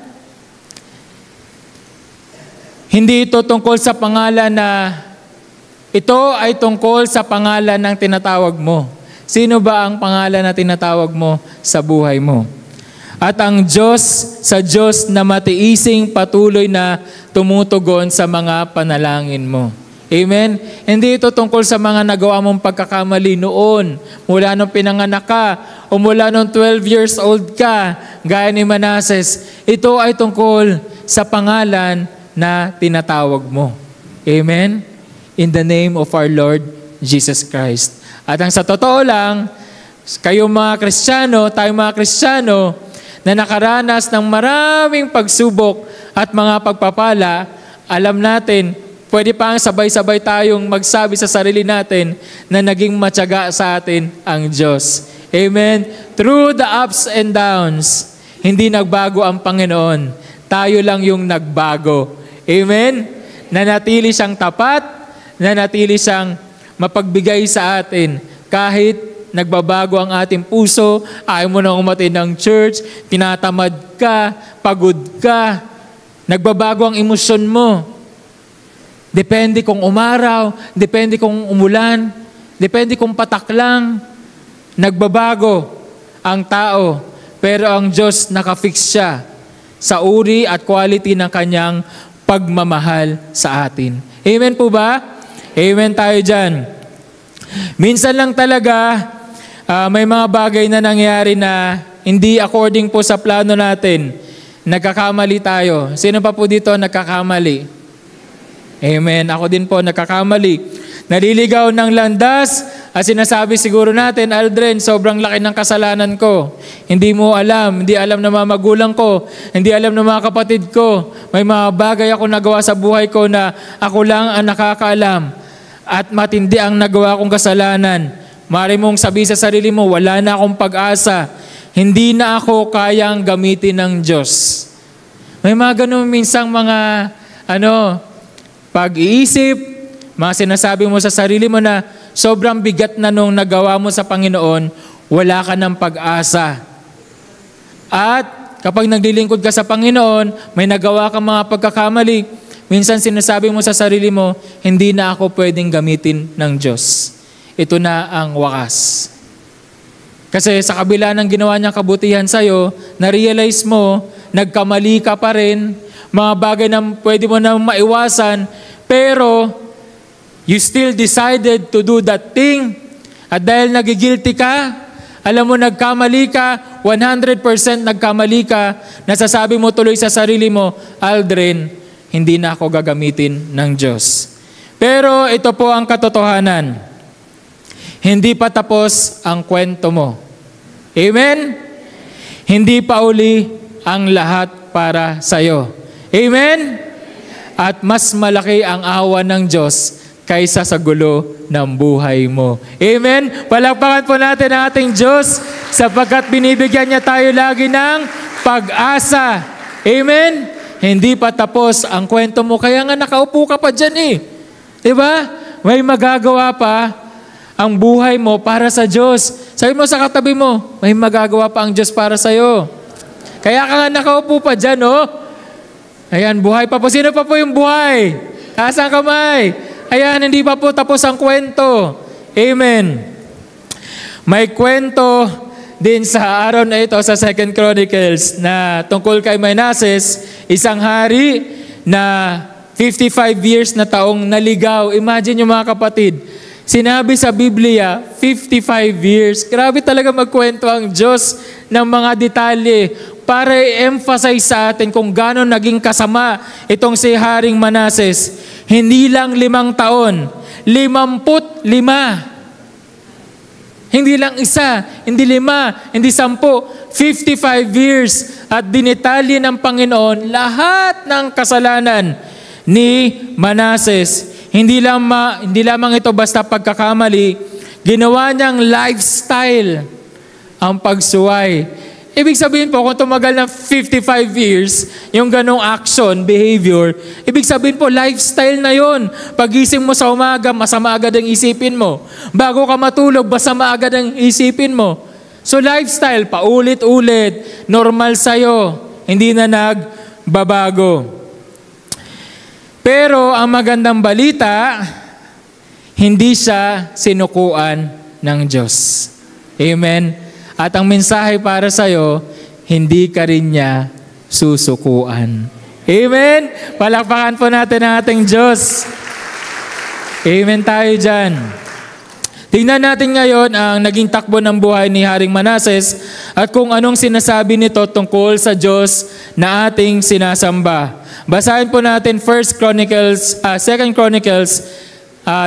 Hindi ito tungkol sa pangalan na ito ay tungkol sa pangalan ng tinatawag mo. Sino ba ang pangalan na tinatawag mo sa buhay mo? At ang Diyos, sa Diyos na matiising patuloy na tumutugon sa mga panalangin mo. Amen? Hindi ito tungkol sa mga nagawa mong pagkakamali noon, mula nung pinanganak ka, o mula nung 12 years old ka, gaya ni Manases. Ito ay tungkol sa pangalan na tinatawag mo. Amen? In the name of our Lord Jesus Christ. At ang sa totoo lang, kayong mga Kristiyano, tayong mga Kristiyano, na nakaranas ng maraming pagsubok at mga pagpapala, alam natin, pwede pa ang sabay-sabay tayong magsabi sa sarili natin na naging matyaga sa atin ang Diyos. Amen? Through the ups and downs, hindi nagbago ang Panginoon. Tayo lang yung nagbago. Amen? Nanatili siyang tapat, nanatili siyang mapagbigay sa atin kahit nagbabago ang ating puso, ayaw mo na umatin ng church, tinatamad ka, pagod ka, nagbabago ang emosyon mo. Depende kung umaraw, depende kung umulan, depende kung patak lang. Nagbabago ang tao, pero ang Diyos nakafix siya sa uri at quality ng kanyang pagmamahal sa atin. Amen po ba? Amen tayo dyan. Minsan lang talaga, may mga bagay na nangyari na hindi according po sa plano natin. Nagkakamali tayo. Sino pa po dito nagkakamali? Amen. Ako din po nagkakamali. Naliligaw ng landas at sinasabi siguro natin, Aldrin, sobrang laki ng kasalanan ko. Hindi mo alam, hindi alam ng mga magulang ko, hindi alam ng mga kapatid ko. May mga bagay ako nagawa sa buhay ko na ako lang ang nakakaalam. At matindi ang nagawa kong kasalanan. Mari mong sabihin sa sarili mo, wala na akong pag-asa. Hindi na ako kayang gamitin ng Diyos. May mga ganun minsang mga pag-iisip, mga sinasabi mo sa sarili mo na sobrang bigat na nung nagawa mo sa Panginoon, wala ka ng pag-asa. At kapag naglilingkod ka sa Panginoon, may nagawa kang mga pagkakamali, minsan sinasabi mo sa sarili mo, hindi na ako pwedeng gamitin ng Diyos. Ito na ang wakas. Kasi sa kabila ng ginawa niyang kabutihan sa'yo, na-realize mo, nagkamali ka pa rin, mga bagay na pwede mo na maiwasan, pero you still decided to do that thing. At dahil nagigilty ka, alam mo nagkamali ka, 100% nagkamali ka, nasasabi mo tuloy sa sarili mo, Aldrin, hindi na ako gagamitin ng Diyos. Pero ito po ang katotohanan. Hindi pa tapos ang kwento mo. Amen? Hindi pa uli ang lahat para sa'yo. Amen? At mas malaki ang awa ng Diyos kaysa sa gulo ng buhay mo. Amen? Palakpakan po natin ang ating Diyos sapagkat binibigyan niya tayo lagi ng pag-asa. Amen? Hindi pa tapos ang kwento mo, kaya nga nakaupo ka pa dyan eh. Diba? May magagawa pa ang buhay mo para sa Diyos. Sabi mo sa katabi mo, may magagawa pa ang Diyos para sa'yo. Kaya ka nga nakaupo pa dyan, oh. Ayan, buhay pa po. Sino pa po yung buhay? Taas ang kamay. Ayan, hindi pa po tapos ang kwento. Amen. May kwento din sa araw na ito sa 2 Chronicles na tungkol kay Manases, isang hari na 55 years na taong naligaw. Imagine yung mga kapatid. Sinabi sa Biblia, 55 years. Grabe talaga magkwento ang Diyos ng mga detalye para i-emphasize sa atin kung gano'n naging kasama itong si Haring Manases. Hindi lang 5 taon, 55. Hindi lang isa, hindi 5, hindi 10, 55 years. At dinetalye ng Panginoon lahat ng kasalanan ni Manases. Hindi lamang ito basta pagkakamali, ginawa niyang lifestyle ang pagsuway. Ibig sabihin po, kung tumagal ng 55 years, yung ganong action, behavior, ibig sabihin po, lifestyle na yon. Pagising mo sa umaga, masama agad ang isipin mo. Bago ka matulog, masama agad ang isipin mo. So lifestyle, paulit-ulit, normal sa'yo, hindi na nagbabago. Pero ang magandang balita, hindi siya sinukuan ng Diyos. Amen? At ang mensahe para sa'yo, hindi ka rin niya susukuan. Amen? Palakpakan po natin ang ating Diyos. Amen tayo dyan. Tingnan natin ngayon ang naging takbo ng buhay ni Haring Manases at kung anong sinasabi nito tungkol sa Diyos na ating sinasamba. Basahin po natin 2 Chronicles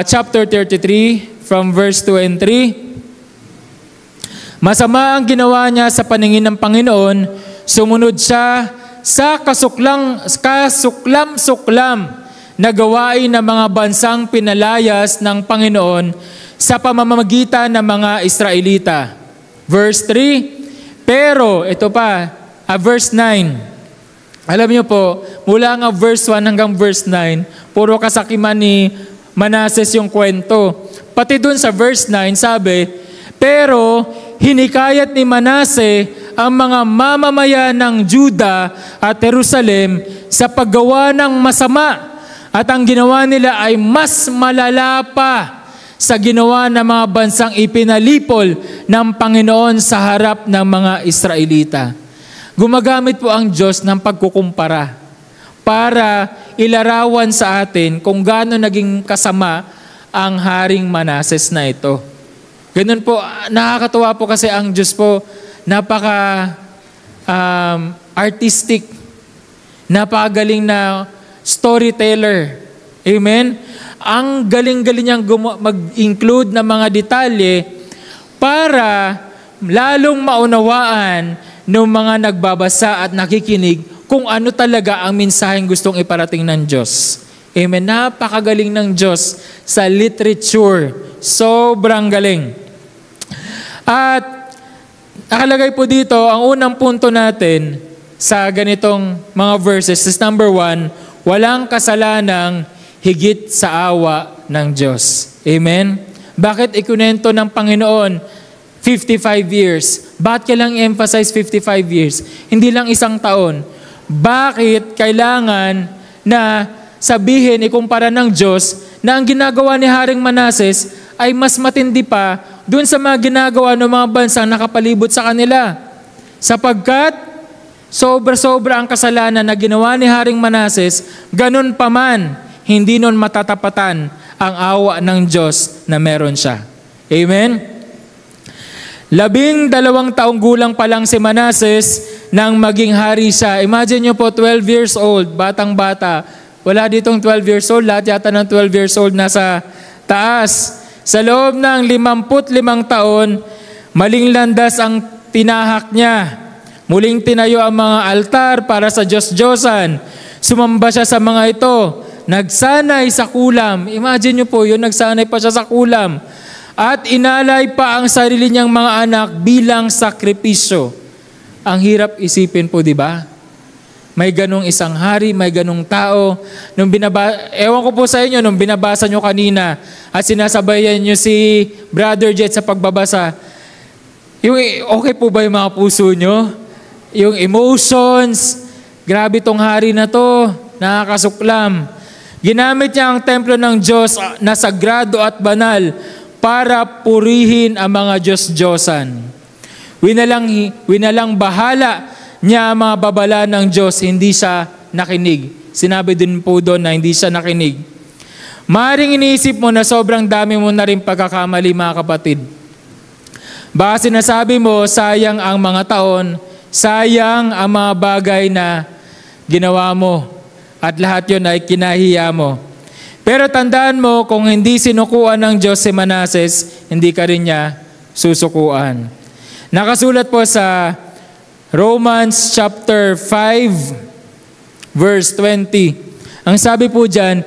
chapter 33 from verse 2 and 3. Masama ang ginawa niya sa paningin ng Panginoon, sumunod siya sa kasuklam-suklam na gawain ng mga bansang pinalayas ng Panginoon sa pamamagitan ng mga Israelita. Verse 3, pero, ito pa, verse 9. Alam niyo po, mula nga verse 1 hanggang verse 9, puro kasakiman ni Manases yung kwento. Pati dun sa verse 9, sabi, pero hinikayat ni Manase ang mga mamamayan ng Juda at Jerusalem sa paggawa ng masama at ang ginawa nila ay mas malala pa sa ginawa ng mga bansang ipinalipol ng Panginoon sa harap ng mga Israelita. Gumagamit po ang Diyos ng pagkukumpara para ilarawan sa atin kung gaano naging kasama ang Haring Manases na ito. Ganun po, nakakatuwa po kasi ang Diyos po, napaka artistic, napakagaling na storyteller. Amen? Ang galing-galing niyang mag-include ng mga detalye para lalong maunawaan ng mga nagbabasa at nakikinig kung ano talaga ang mensaheng gustong iparating ng Diyos. Amen? Napakagaling ng Diyos sa literature. Sobrang galing. At nakalagay po dito, ang unang punto natin sa ganitong mga verses is number 1, walang kasalanang higit sa awa ng Diyos. Amen? Bakit ikunento ng Panginoon 55 years? Bakit kailangang emphasize 55 years? Hindi lang 1 taon. Bakit kailangan na sabihin, ikumpara ng Diyos na ang ginagawa ni Haring Manases ay mas matindi pa doon sa mga ginagawa ng mga bansang nakapalibot sa kanila. Sapagkat sobra-sobra ang kasalanan na ginawa ni Haring Manases, ganun pa man, hindi nun matatapatan ang awa ng Diyos na meron siya. Amen? 12 taong gulang pa lang si Manases nang maging hari siya. Imagine nyo po, 12 years old, batang-bata. Wala ditong 12 years old, lahat yata ng 12 years old nasa taas. Sa loob ng 55 taon, maling landas ang tinahak niya. Muling tinayo ang mga altar para sa Diyos-Diyosan. Sumamba siya sa mga ito. Nagsanay sa kulam. Imagine niyo po yun, nagsanay pa siya sa kulam. At inalay pa ang sarili niyang mga anak bilang sakripisyo. Ang hirap isipin po, di ba? May ganong isang hari, may ganong tao. Ewan ko po sa inyo, nung binabasa nyo kanina at sinasabayan nyo si Brother Jet sa pagbabasa, okay po ba yung mga puso nyo? Yung emotions, grabe tong hari na to, nakakasuklam. Ginamit niya ang templo ng Diyos na sagrado at banal para purihin ang mga Diyos-Diyosan. Winalang bahala niya ang mga babala ng Diyos, hindi siya nakinig. Sinabi din po doon na hindi siya nakinig. Maaaring iniisip mo na sobrang dami mo na rin pagkakamali, mga kapatid. Baka sinasabi mo, sayang ang mga taon, sayang ang mga bagay na ginawa mo at lahat yun ay kinahiya mo. Pero tandaan mo, kung hindi sinukuan ng Diyos si Manases, hindi ka rin niya susukuan. Nakasulat po sa Romans chapter 5 verse 20. Ang sabi po dyan,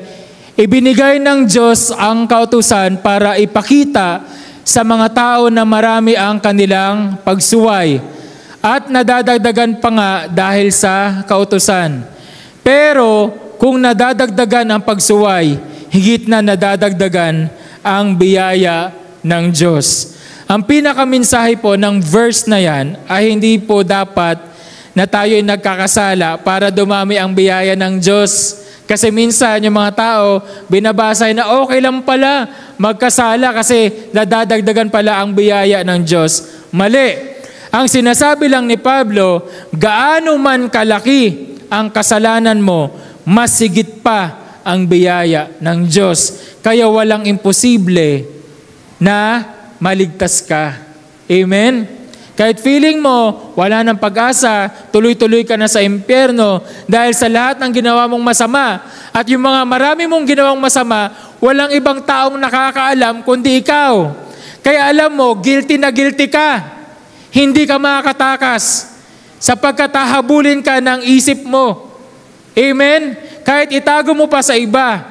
ibinigay ng Diyos ang kautusan para ipakita sa mga tao na marami ang kanilang pagsuway at nadadagdagan pa nga dahil sa kautusan. Pero kung nadadagdagan ang pagsuway, higit na nadadagdagan ang biyaya ng Diyos. Ang pinakaminsahe po ng verse na yan ay hindi po dapat na tayo'y nagkakasala para dumami ang biyaya ng Diyos. Kasi minsan yung mga tao, binabasa na okay lang pala magkasala kasi nadadagdagan pala ang biyaya ng Diyos. Mali. Ang sinasabi lang ni Pablo, gaano man kalaki ang kasalanan mo, mas higit pa ang biyaya ng Diyos. Kaya walang imposible na maligtas ka. Amen? Kahit feeling mo, wala ng pag-asa, tuloy-tuloy ka na sa impyerno dahil sa lahat ng ginawa mong masama. At yung mga marami mong ginawang masama, walang ibang taong nakakaalam kundi ikaw. Kaya alam mo, guilty na guilty ka. Hindi ka makakatakas sapagkat hahabulin ka ng isip mo. Amen? Kahit itago mo pa sa iba,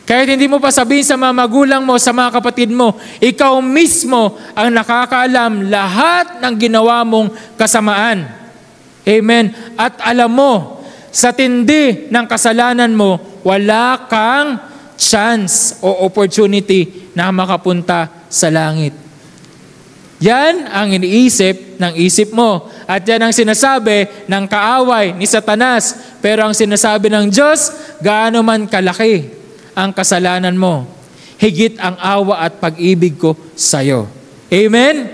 kahit hindi mo pa sabihin sa mga magulang mo, sa mga kapatid mo, ikaw mismo ang nakakaalam lahat ng ginawa mong kasamaan. Amen? At alam mo, sa tindi ng kasalanan mo, wala kang chance o opportunity na makapunta sa langit. Yan ang iniisip ng isip mo. At yan ang sinasabi ng kaaway ni Satanas. Pero ang sinasabi ng Diyos, gaano man kalaki ang kasalanan mo, higit ang awa at pag-ibig ko sa iyo. Amen?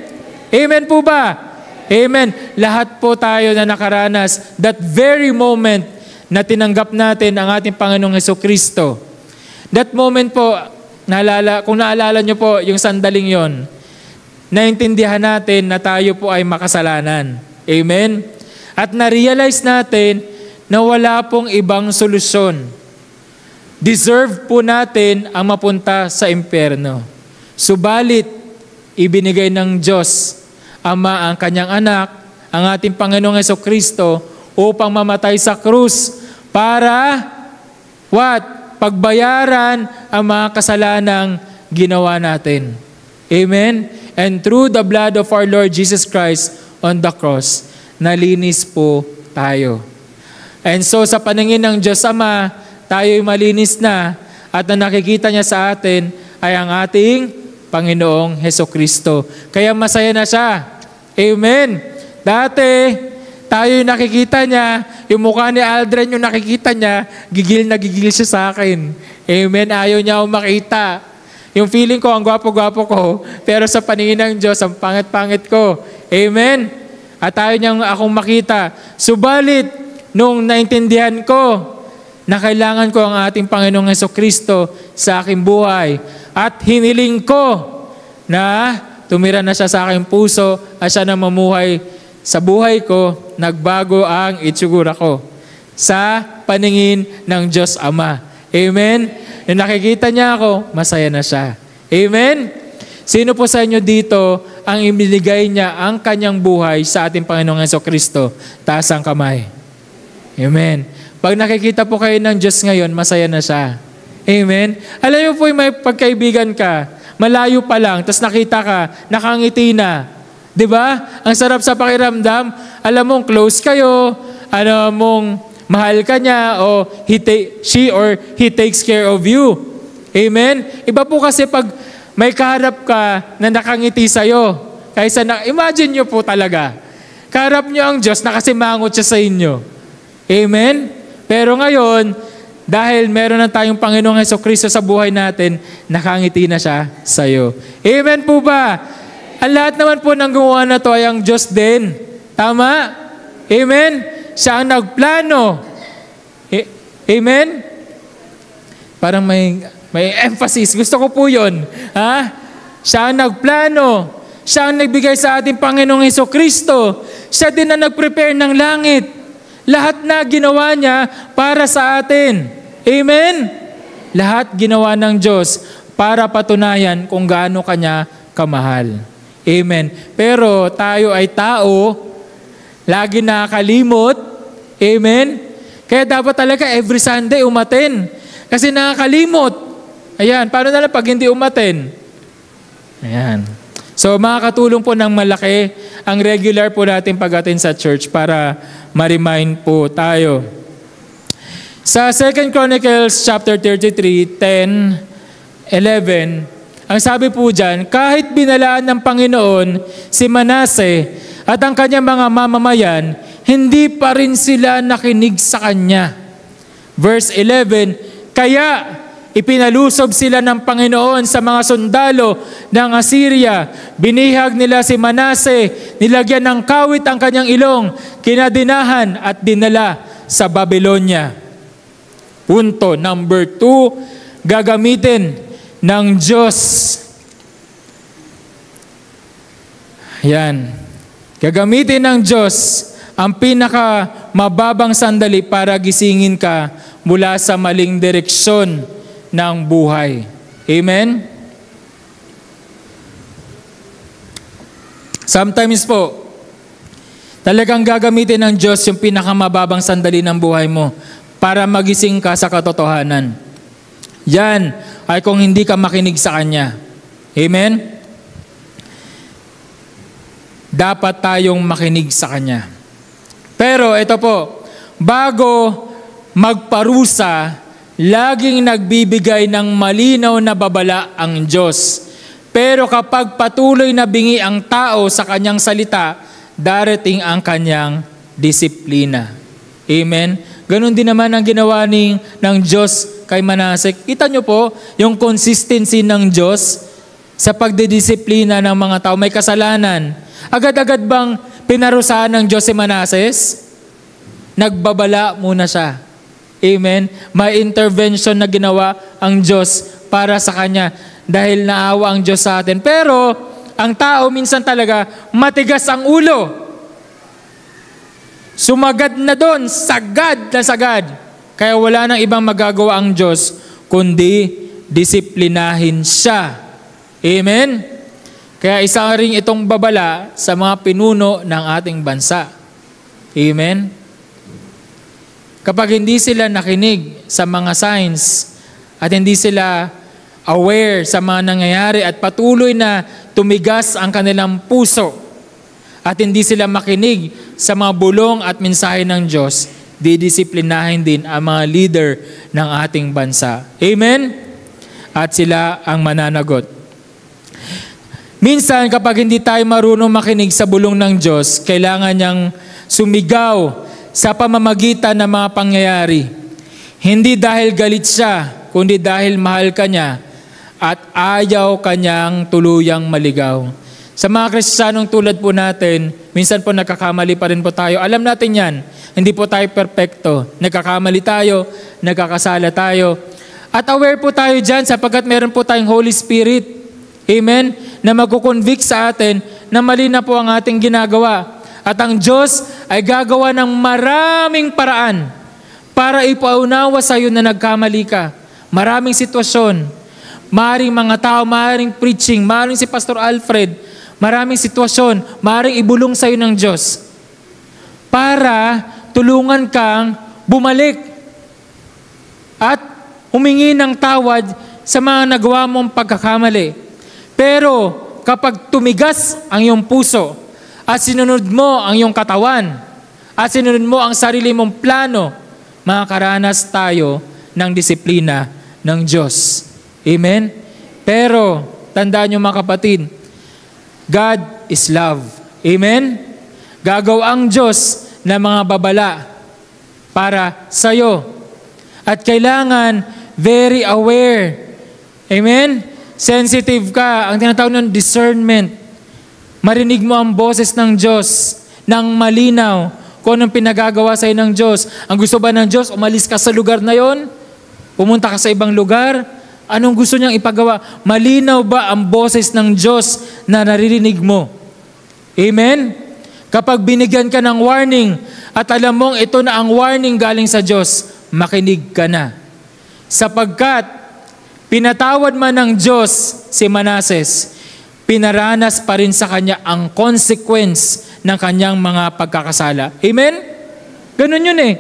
Amen po ba? Amen. Lahat po tayo na nakaranas that very moment na tinanggap natin ang ating Panginoong Hesukristo. That moment po, kung naalala nyo po yung sandaling yon, naintindihan natin na tayo po ay makasalanan. Amen? At na-realize natin na wala pong ibang solusyon. Deserve po natin ang mapunta sa impyerno. Subalit, ibinigay ng Diyos, Ama, ang kanyang anak, ang ating Panginoong Hesukristo, upang mamatay sa krus para, pagbayaran ang mga kasalanang ginawa natin. Amen? And through the blood of our Lord Jesus Christ on the cross, nalinis po tayo. And so sa paningin ng Diyos Ama, tayo'y malinis na at ang nakikita niya sa atin ay ang ating Panginoong Hesukristo. Kaya masaya na siya. Amen. Dati, tayo'y nakikita niya, yung mukha ni Aldrin yung nakikita niya, gigil na gigil siya sa akin. Amen. Ayaw niya akong makita. Yung feeling ko, ang gwapo-gwapo ko, pero sa paningin ng Diyos, ang pangit-pangit ko. Amen. At ayaw niyang akong makita. Subalit, nung naintindihan ko na kailangan ko ang ating Panginoong Hesukristo sa aking buhay, at hiniling ko na tumira na siya sa aking puso at siya na mamuhay sa buhay ko, nagbago ang itsura ko sa paningin ng Diyos Ama. Amen? Nung nakikita niya ako, masaya na siya. Amen? Sino po sa inyo dito ang ibinigay niya ang kanyang buhay sa ating Panginoong Jesucristo. Taas ang kamay. Amen. Pag nakikita po kayo ng Diyos ngayon, masaya na siya. Amen. Alam niyo po, may pagkaibigan ka, malayo pa lang, tapos nakita ka, nakangiti na. Diba? Ang sarap sa pakiramdam. Alam mong close kayo, alam mong mahal ka niya, o she or he takes care of you. Amen? Iba po kasi pag may kaharap ka na nakangiti sa'yo, kaysa imagine nyo po talaga, kaharap nyo ang Diyos, nakasimangot siya sa inyo. Amen? Pero ngayon, dahil meron na tayong Panginoong Jesucristo sa buhay natin, nakangiti na siya sa'yo. Amen po ba? Ang lahat naman po ng gumawa na to ay ang Diyos din. Tama? Amen? Siya ang nagplano. Amen? Parang may emphasis. Gusto ko po yun. Ha? Siya ang nagplano. Siya ang nagbigay sa ating Panginoong Jesucristo. Siya din ang nag-prepare ng langit. Lahat na ginawa niya para sa atin. Amen? Lahat ginawa ng Diyos para patunayan kung gaano kanya kamahal. Amen. Pero tayo ay tao, lagi nakakalimot. Amen? Kaya dapat talaga every Sunday umaten. Kasi nakakalimot. Ayan, paano na lang pag hindi umaten? Ayan. So makakatulong po ng malaki ang regular po natin pag-attend sa church para ma-remind po tayo. Sa 2 Chronicles chapter 33, 10, 11, ang sabi po dyan, kahit binalaan ng Panginoon si Manase at ang kanyang mga mamamayan, hindi pa rin sila nakinig sa kanya. Verse 11, kaya ipinalusob sila ng Panginoon sa mga sundalo ng Assyria. Binihag nila si Manase, nilagyan ng kawit ang kanyang ilong, kinadinahan at dinala sa Babylonia. Punto number 2, gagamitin ng Diyos. Yan. Gagamitin ng Diyos ang pinakamababang sandali para gisingin ka mula sa maling direksyon ng buhay. Amen? Sometimes po, talagang gagamitin ng Diyos yung pinakamababang sandali ng buhay mo para magising ka sa katotohanan. Yan ay kung hindi ka makinig sa Kanya. Amen? Dapat tayong makinig sa Kanya. Pero ito po, bago magparusa, laging nagbibigay ng malinaw na babala ang Diyos. Pero kapag patuloy na bingi ang tao sa kanyang salita, darating ang kanyang disiplina. Amen? Ganon din naman ang ginawa ng Diyos kay Manase. Kita nyo po yung consistency ng Diyos sa pagdidisiplina ng mga tao. May kasalanan. Agad-agad bang pinarusahan ng Diyos si Manases? Nagbabala muna siya. Amen? May intervention na ginawa ang Diyos para sa kanya dahil naawa ang Diyos sa atin. Pero, ang tao minsan talaga matigas ang ulo. Sumagad na doon, sagad na sagad. Kaya wala nang ibang magagawa ang Diyos kundi disiplinahin siya. Amen? Kaya isa rin itong babala sa mga pinuno ng ating bansa. Amen? Kapag hindi sila nakinig sa mga signs at hindi sila aware sa mga nangyayari at patuloy na tumigas ang kanilang puso at hindi sila makinig sa mga bulong at mensahe ng Diyos, didisiplinahin din ang mga leader ng ating bansa. Amen? At sila ang mananagot. Minsan kapag hindi tayo marunong makinig sa bulong ng Diyos, kailangan niyang sumigaw sa pamamagitan ng mga pangyayari. Hindi dahil galit siya, kundi dahil mahal ka niya at ayaw kanyang tuluyang maligaw. Sa mga Kristiyanong tulad po natin, minsan po nagkakamali pa rin po tayo. Alam natin yan, hindi po tayo perfecto. Nagkakamali tayo, nagkakasala tayo. At aware po tayo dyan sapagkat meron po tayong Holy Spirit. Amen? Na magkukonvict sa atin na mali na po ang ating ginagawa. At ang Diyos ay gagawa ng maraming paraan para ipaunawa sa iyo na nagkamali ka. Maraming sitwasyon. Maring mga tao, maring preaching, maring si Pastor Alfred, maraming sitwasyon, maaaring ibulong sa'yo ng Diyos para tulungan kang bumalik at humingi ng tawad sa mga nagawa mong pagkakamali. Pero kapag tumigas ang iyong puso at sinunod mo ang iyong katawan at sinunod mo ang sarili mong plano, makakaranas tayo ng disiplina ng Diyos. Amen? Pero, tandaan niyo mga kapatid, God is love. Amen? Gagawa ang Diyos ng mga babala para sa'yo. At kailangan very aware. Amen? Sensitive ka. Ang tinatawag ng discernment. Marinig mo ang boses ng Diyos ng malinaw kung anong pinagagawa sa'yo ng Diyos. Ang gusto ba ng Diyos, umalis ka sa lugar na yon? Pumunta ka sa ibang lugar? Anong gusto niyang ipagawa? Malinaw ba ang boses ng Diyos na naririnig mo? Amen? Kapag binigyan ka ng warning at alam mong ito na ang warning galing sa Diyos, makinig ka na. Sapagkat pinatawad man ng Diyos si Manases, pinaranas pa rin sa kanya ang consequence ng kanyang mga pagkakasala. Amen? Ganun yun eh.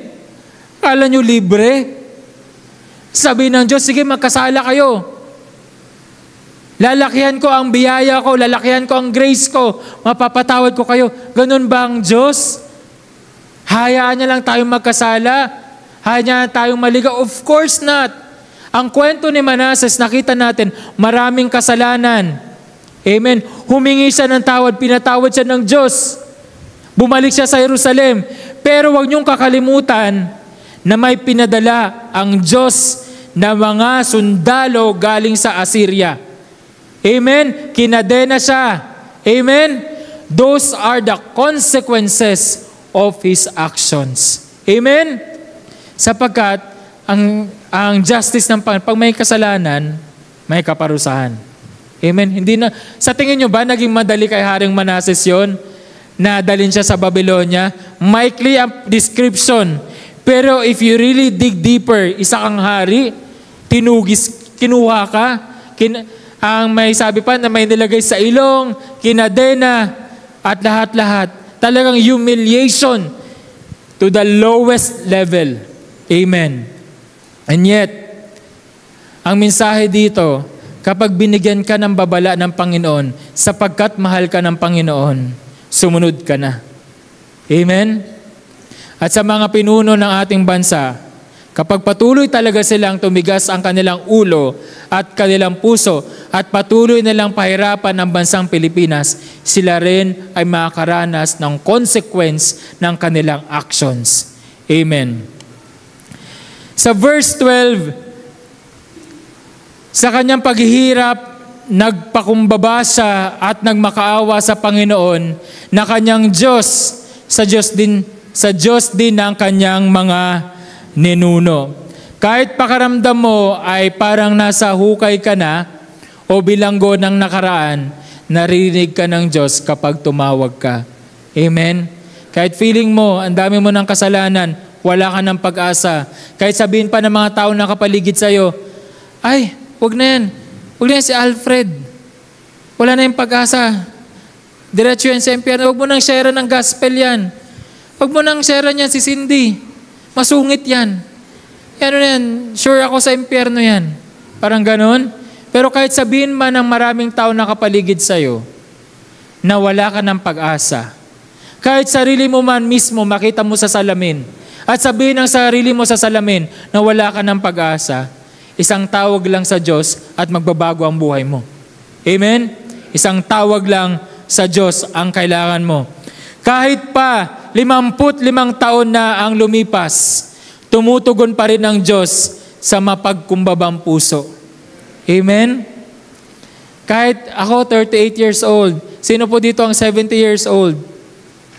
Kala nyo libre? Sabi ng Diyos, sige magkasala kayo. Lalakihan ko ang biyaya ko, lalakihan ko ang grace ko, mapapatawad ko kayo. Ganun ba ang Diyos? Hayaan niya lang tayong magkasala? Hayaan niya tayong maligaw? Of course not. Ang kwento ni Manases, nakita natin, maraming kasalanan. Amen. Humingi siya ng tawad, pinatawad siya ng Diyos. Bumalik siya sa Jerusalem. Pero huwag niyong kakalimutan na may pinadala ang Diyos na mga sundalo galing sa Assyria. Amen? Kinadena siya. Amen? Those are the consequences of His actions. Amen? Sapagkat ang justice ng Panginoon, pag may kasalanan, may kaparusahan. Amen? Hindi na, sa tingin nyo ba, naging madali kay Haring Manases yon? Nadalin siya sa Babylonia? Maikli ang description. Pero if you really dig deeper, isa kang hari, kinuha ka, ang may sabi pa na may nilagay sa ilong, kinadena, at lahat-lahat. Talagang humiliation to the lowest level. Amen. And yet, ang mensahe dito, kapag binigyan ka ng babala ng Panginoon, sapagkat mahal ka ng Panginoon, sumunod ka na. Amen? At sa mga pinuno ng ating bansa, kapag patuloy talaga silang tumigas ang kanilang ulo at kanilang puso at patuloy nilang pahirapan ang bansang Pilipinas, sila rin ay makakaranas ng consequence ng kanilang actions. Amen. Sa verse 12, sa kanyang paghihirap, nagpakumbaba siya at nagmakaawa sa Panginoon na kanyang Diyos, sa Diyos din ng kanyang mga ninuno. Kahit pakaramdam mo ay parang nasa hukay ka na o bilanggo ng nakaraan, naririnig ka ng Diyos kapag tumawag ka. Amen? Kahit feeling mo, ang dami mo ng kasalanan, wala ka ng pag-asa. Kahit sabihin pa ng mga tao na kapaligid sa'yo, ay, wag na yan. Wag na yan si Alfred. Wala na yung pag-asa. Diretso yan sa impyerno. Wag mo nang share ng gospel yan. Wag mo nang share niyan si Cindy. Masungit yan. Ano yan? Sure ako sa impyerno yan. Parang ganon. Pero kahit sabihin man ng maraming tao na kapaligid sa'yo, na wala ka ng pag-asa. Kahit sarili mo man mismo, makita mo sa salamin. At sabihin ng sarili mo sa salamin na wala ka ng pag-asa, isang tawag lang sa Diyos at magbabago ang buhay mo. Amen? Isang tawag lang sa Diyos ang kailangan mo. Kahit pa 55 taon na ang lumipas, tumutugon pa rin ang Diyos sa mapagkumbabang puso. Amen? Kahit ako 38 years old, sino po dito ang 70 years old?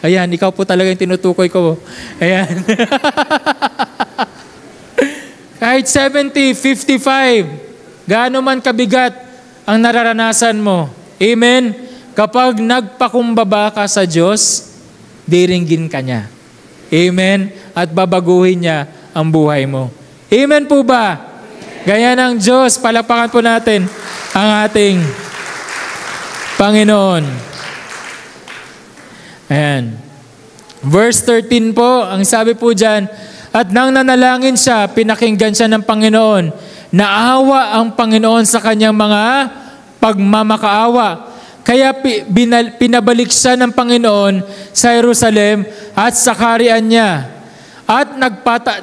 Ayan, ikaw po talaga yung tinutukoy ko. Ayan. Kahit 70, 55, gaano man kabigat ang nararanasan mo. Amen? Kapag nagpakumbaba ka sa Diyos, diringgin ka niya. Amen? At babaguhin niya ang buhay mo. Amen po ba? Gaya ng Diyos, palakpakan po natin ang ating Panginoon. Ayan. Verse 13 po, ang sabi po dyan, at nang nanalangin siya, pinakinggan siya ng Panginoon. Naawa ang Panginoon sa kanyang mga pagmamakaawa. Kaya pinabalik siya ng Panginoon sa Jerusalem at sa kaharian niya. At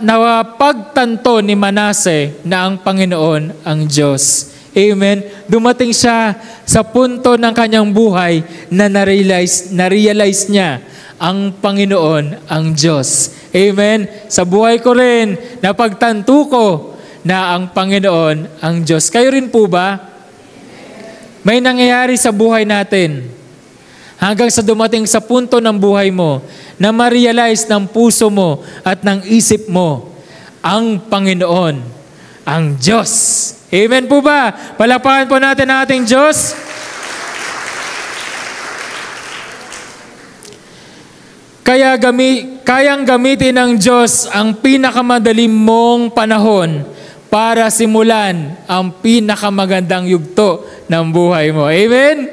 napagtanto ni Manase na ang Panginoon ang Diyos. Amen. Dumating siya sa punto ng kanyang buhay na na-realize niya ang Panginoon ang Diyos. Amen. Sa buhay ko rin, napagtanto ko na ang Panginoon ang Diyos. Kayo rin po ba? May nangyayari sa buhay natin hanggang sa dumating sa punto ng buhay mo na ma-realize ng puso mo at ng isip mo ang Panginoon, ang Diyos. Amen po ba? Palakpakan po natin ang ating Diyos. Kayang gamitin ng Diyos ang pinakamadaling mong panahon para simulan ang pinakamagandang yugto ng buhay mo. Amen?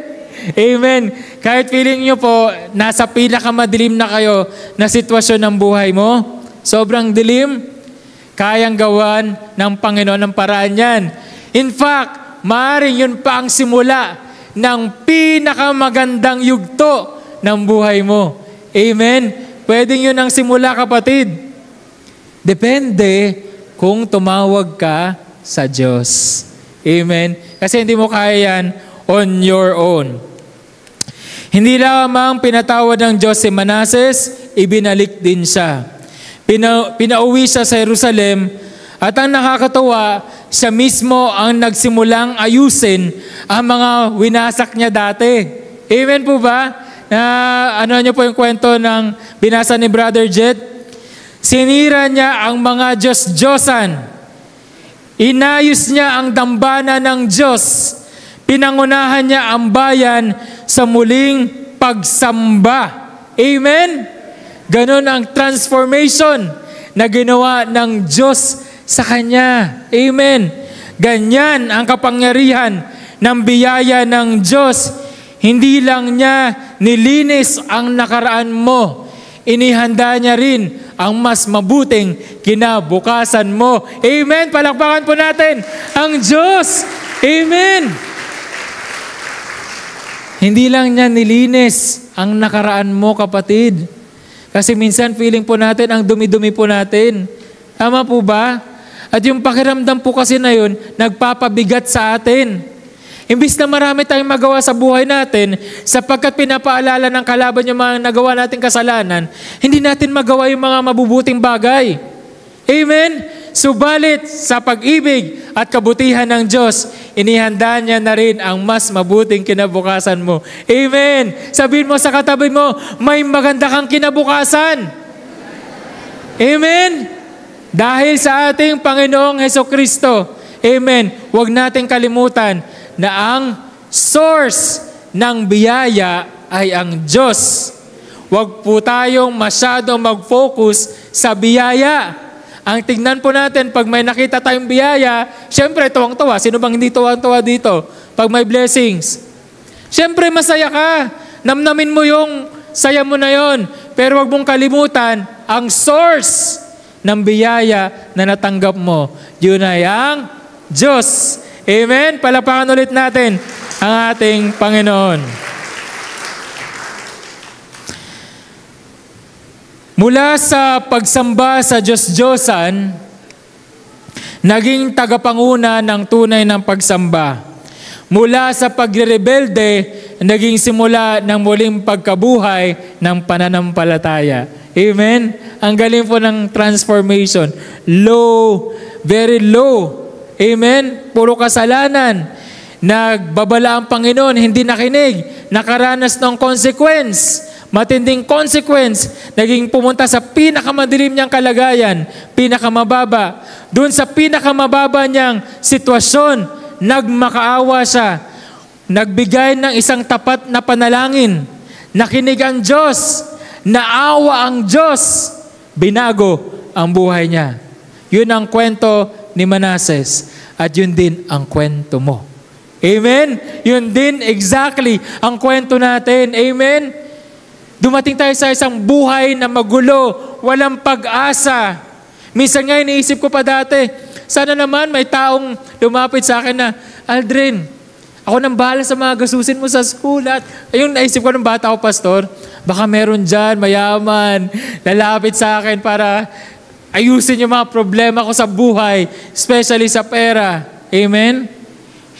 Amen. Kahit feeling nyo po, nasa pinakamadilim na kayo na sitwasyon ng buhay mo, sobrang dilim, kayang gawan ng Panginoon ng paraan yan. In fact, maaaring yun pa ang simula ng pinakamagandang yugto ng buhay mo. Amen? Pwedeng yun ang simula, kapatid. Depende kung tumawag ka sa Diyos. Amen? Kasi hindi mo kaya yan on your own. Hindi lamang pinatawad ng Diyos si Manases, ibinalik din siya. Pinauwi siya sa Jerusalem at ang nakakatawa, siya mismo ang nagsimulang ayusin ang mga winasak niya dati. Amen po ba? Ano niyo po yung kwento ng binasa ni Brother Jet? Sinira niya ang mga Diyos-Diyosan. Inayos niya ang dambana ng Diyos. Pinangunahan niya ang bayan sa muling pagsamba. Amen? Ganon ang transformation na ginawa ng Diyos sa kanya. Amen? Ganyan ang kapangyarihan ng biyaya ng Diyos. Hindi lang niya nilinis ang nakaraan mo, inihanda niya rin ang mas mabuting kinabukasan mo. Amen? Palakpakan po natin ang Diyos. Amen? Hindi lang niya nilinis ang nakaraan mo, kapatid. Kasi minsan feeling po natin ang dumi-dumi po natin. Tama po ba? At yung pakiramdam po kasi na yun, nagpapabigat sa atin. Imbis na marami tayong magawa sa buhay natin, sapagkat pinapaalala ng kalaban yung mga nagawa nating kasalanan, hindi natin magawa yung mga mabubuting bagay. Amen? Subalit sa pag-ibig at kabutihan ng Diyos, inihanda niya na rin ang mas mabuting kinabukasan mo. Amen? Sabihin mo sa katabi mo, may maganda kang kinabukasan. Amen? Dahil sa ating Panginoong Hesukristo. Amen? Huwag nating kalimutan na ang source ng biyaya ay ang Diyos. Huwag po tayong masyadong mag-focus sa biyaya. Ang tignan po natin, pag may nakita tayong biyaya, syempre tuwang-tuwa. Sino bang hindi tuwang-tuwa dito? Pag may blessings. Syempre masaya ka. Namnamin mo yung saya mo na yon. Pero huwag mong kalimutan, ang source ng biyaya na natanggap mo, yun ay ang Diyos. Amen? Palakpakan ulit natin ang ating Panginoon. Mula sa pagsamba sa Diyos-Diyosan, naging tagapanguna ng tunay ng pagsamba. Mula sa pagrebelde, naging simula ng muling pagkabuhay ng pananampalataya. Amen? Ang galing po ng transformation. Low, very low. Amen? Puro kasalanan. Nagbabala ang Panginoon, hindi nakinig. Nakaranas ng consequence. Matinding consequence. Naging pumunta sa pinakamadilim niyang kalagayan. Pinakamababa. Doon sa pinakamababa niyang sitwasyon, nagmakaawa siya. Nagbigay ng isang tapat na panalangin. Nakinig ang Diyos. Naawa ang Diyos. Binago ang buhay niya. Yun ang kwento ni Manases. At yun din ang kwento mo. Amen? Yun din exactly ang kwento natin. Amen? Dumating tayo sa isang buhay na magulo, walang pag-asa. Minsan nga iniisip ko pa dati, sana naman may taong lumapit sa akin na, Aldrin, ako nang bahala sa mga gasusin mo sa school. At ayun, naisip ko ng bata ko, pastor, baka meron dyan, mayaman, lalapit sa akin para ayusin yung mga problema ko sa buhay, especially sa pera. Amen?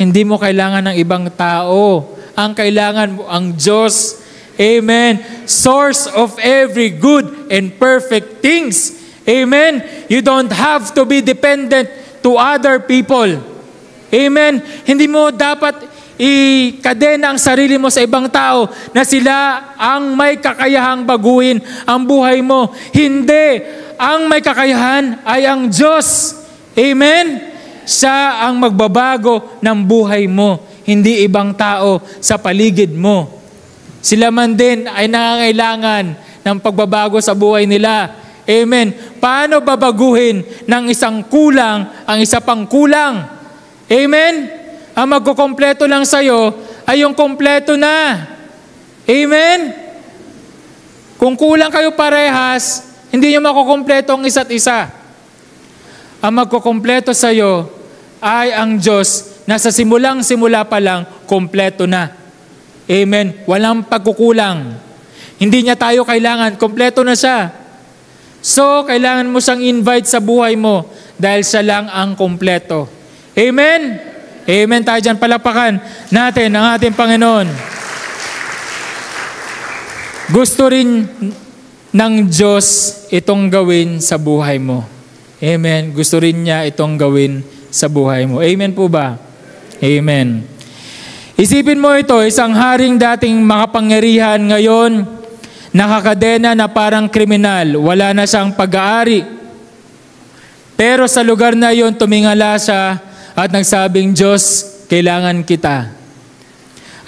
Hindi mo kailangan ng ibang tao. Ang kailangan mo, ang Diyos. Amen. Source of every good and perfect things. Amen. You don't have to be dependent to other people. Amen. Hindi mo dapat ikadena ang sarili mo sa ibang tao na sila ang may kakayahang baguhin ang buhay mo. Hindi. Ang may kakayahan ay ang Diyos. Amen. Siya ang magbabago ng buhay mo, hindi ibang tao sa paligid mo. Sila man din ay nangangailangan ng pagbabago sa buhay nila. Amen. Paano babaguhin ng isang kulang ang isa pang kulang? Amen. Ang magkukompleto lang sa'yo ay yung kompleto na. Amen. Kung kulang kayo parehas, hindi nyo makukompleto ang isa't isa. Ang magkukompleto sa'yo ay ang Diyos na sa simulang-simula pa lang, kompleto na. Amen. Walang pagkukulang. Hindi niya tayo kailangan. Kompleto na siya. So, kailangan mo siyang invite sa buhay mo dahil siya lang ang kompleto. Amen? Amen tayo dyan. Palapakan natin ang ating Panginoon. Gusto rin ng Diyos itong gawin sa buhay mo. Amen. Gusto rin niya itong gawin sa buhay mo. Amen po ba? Amen. Isipin mo ito, isang haring dating makapangyarihan ngayon, nakakadena na parang kriminal, wala na siyang pag-aari. Pero sa lugar na yon, tumingala siya at nagsabing, Diyos, kailangan kita.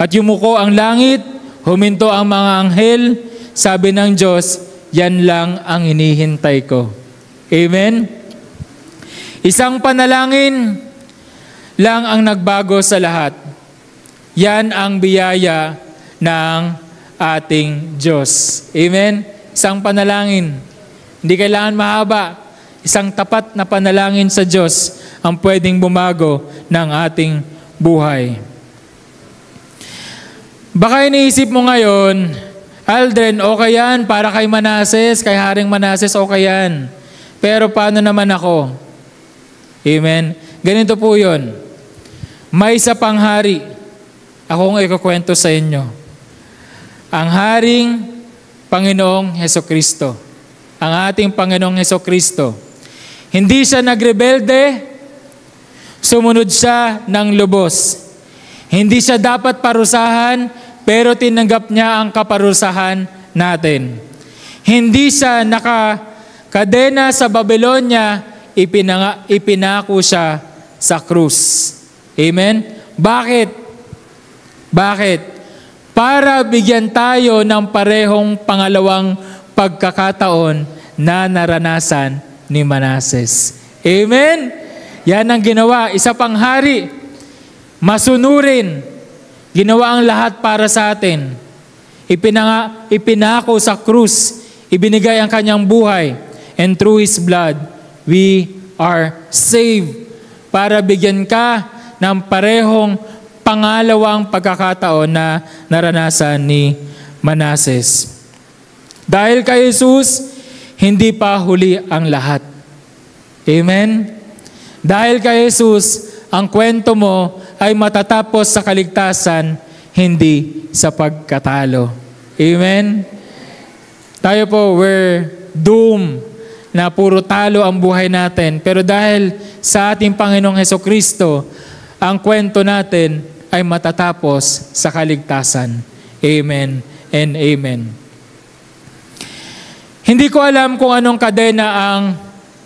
At yumuko ang langit, huminto ang mga anghel, sabi ng Diyos, yan lang ang hinihintay ko. Amen? Isang panalangin lang ang nagbago sa lahat. Yan ang biyaya ng ating Diyos. Amen? Isang panalangin. Hindi kailangan mahaba. Isang tapat na panalangin sa Diyos ang pwedeng bumago ng ating buhay. Baka iniisip mo ngayon, Aldrin, okay yan, para kay Manases, kay Haring Manases, okay yan. Pero paano naman ako? Amen? Ganito po yun. May isa pang hari. Ako ang ikukwento sa inyo. Ang Haring Panginoong Hesukristo. Ang ating Panginoong Hesukristo. Hindi siya nagrebelde, sumunod siya ng lubos. Hindi siya dapat parusahan, pero tinanggap niya ang kaparusahan natin. Hindi siya nakakadena sa Babylonia, ipinako siya sa krus. Amen? Bakit? Bakit? Para bigyan tayo ng parehong pangalawang pagkakataon na naranasan ni Manases. Amen? Yan ang ginawa. Isa pang hari. Masunurin. Ginawa ang lahat para sa atin. Ipinako sa krus. Ibinigay ang kanyang buhay. And through His blood, we are saved. Para bigyan ka ng parehong pangalawang pagkakataon na naranasan ni Manases. Dahil kay Jesus, hindi pa huli ang lahat. Amen? Dahil kay Jesus, ang kwento mo ay matatapos sa kaligtasan, hindi sa pagkatalo. Amen? Tayo po, we're doomed na puro talo ang buhay natin. Pero dahil sa ating Panginoong Hesukristo, ang kwento natin ay matatapos sa kaligtasan. Amen and amen. Hindi ko alam kung anong kadena ang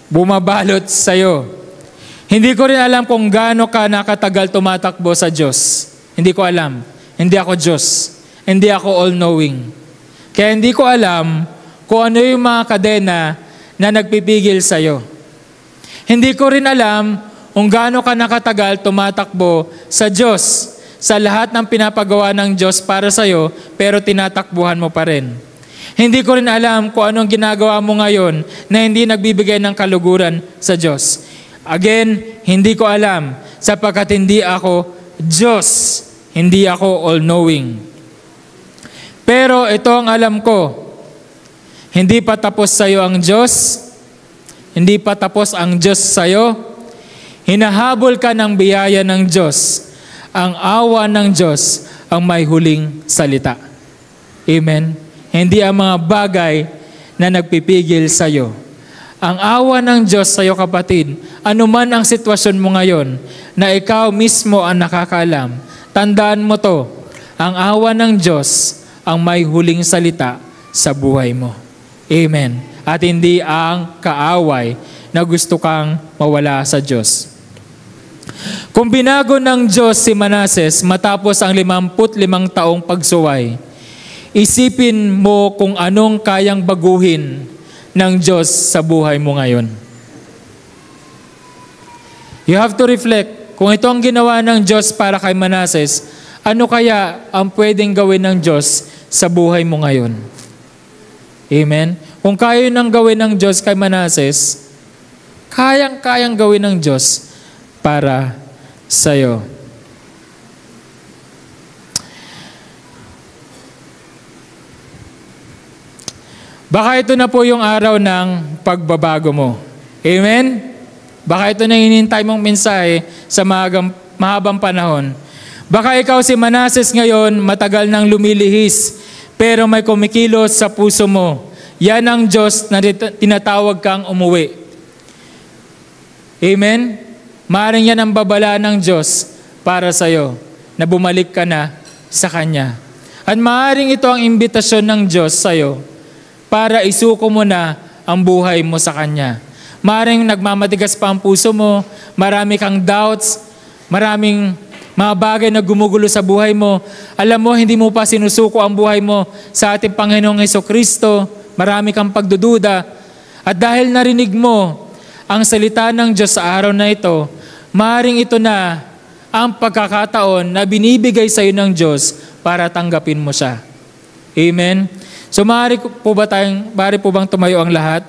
bumabalot sa iyo. Hindi ko rin alam kung gaano ka nakatagal tumatakbo sa Diyos. Hindi ko alam. Hindi ako Diyos. Hindi ako all-knowing. Kaya hindi ko alam kung ano yung mga kadena na nagpipigil sa iyo. Hindi ko rin alam kung gaano ka nakatagal tumatakbo sa Diyos, sa lahat ng pinapagawa ng Diyos para sa iyo, pero tinatakbuhan mo pa rin. Hindi ko rin alam kung anong ginagawa mo ngayon na hindi nagbibigay ng kaluguran sa Diyos. Again, hindi ko alam sapagkat hindi ako Diyos. Hindi ako all-knowing. Pero ito ang alam ko. Hindi pa tapos sa iyo ang Diyos. Hindi pa tapos ang Diyos sa iyo. Hinahabol ka ng biyaya ng Diyos. Ang awa ng Diyos ang may huling salita. Amen. Hindi ang mga bagay na nagpipigil sa iyo. Ang awa ng Diyos sa iyo, kapatid, anuman ang sitwasyon mo ngayon, na ikaw mismo ang nakakaalam, tandaan mo to, ang awa ng Diyos ang may huling salita sa buhay mo. Amen. At hindi ang kaaway na gusto kang mawala sa Diyos. Kung binago ng Diyos si Manases matapos ang 55 taong pagsuway, isipin mo kung anong kayang baguhin ng Diyos sa buhay mo ngayon. You have to reflect, kung ito ang ginawa ng Diyos para kay Manases, ano kaya ang pwedeng gawin ng Diyos sa buhay mo ngayon? Amen? Kung kaya nang gawin ng Diyos kay Manases, kayang gawin ng Diyos para sa'yo. Baka ito na po yung araw ng pagbabago mo. Amen? Baka ito na hinihintay mong mensahe sa mahabang panahon. Baka ikaw si Manases ngayon, matagal nang lumilihis, pero may kumikilos sa puso mo. Yan ang Diyos na tinatawag kang umuwi. Amen? Maaaring yan ang babala ng Diyos para sa iyo, na bumalik ka na sa Kanya. At maaaring ito ang imbitasyon ng Diyos sa iyo para isuko mo na ang buhay mo sa Kanya. Maaaring nagmamatigas pa ang puso mo, marami kang doubts, maraming mga bagay na gumugulo sa buhay mo. Alam mo, hindi mo pa sinusuko ang buhay mo sa ating Panginoong Hesukristo. Marami kang pagdududa. At dahil narinig mo ang salita ng Diyos sa araw na ito, maaaring ito na ang pagkakataon na binibigay sa iyo ng Diyos para tanggapin mo siya. Amen? So maaari po bang tumayo ang lahat?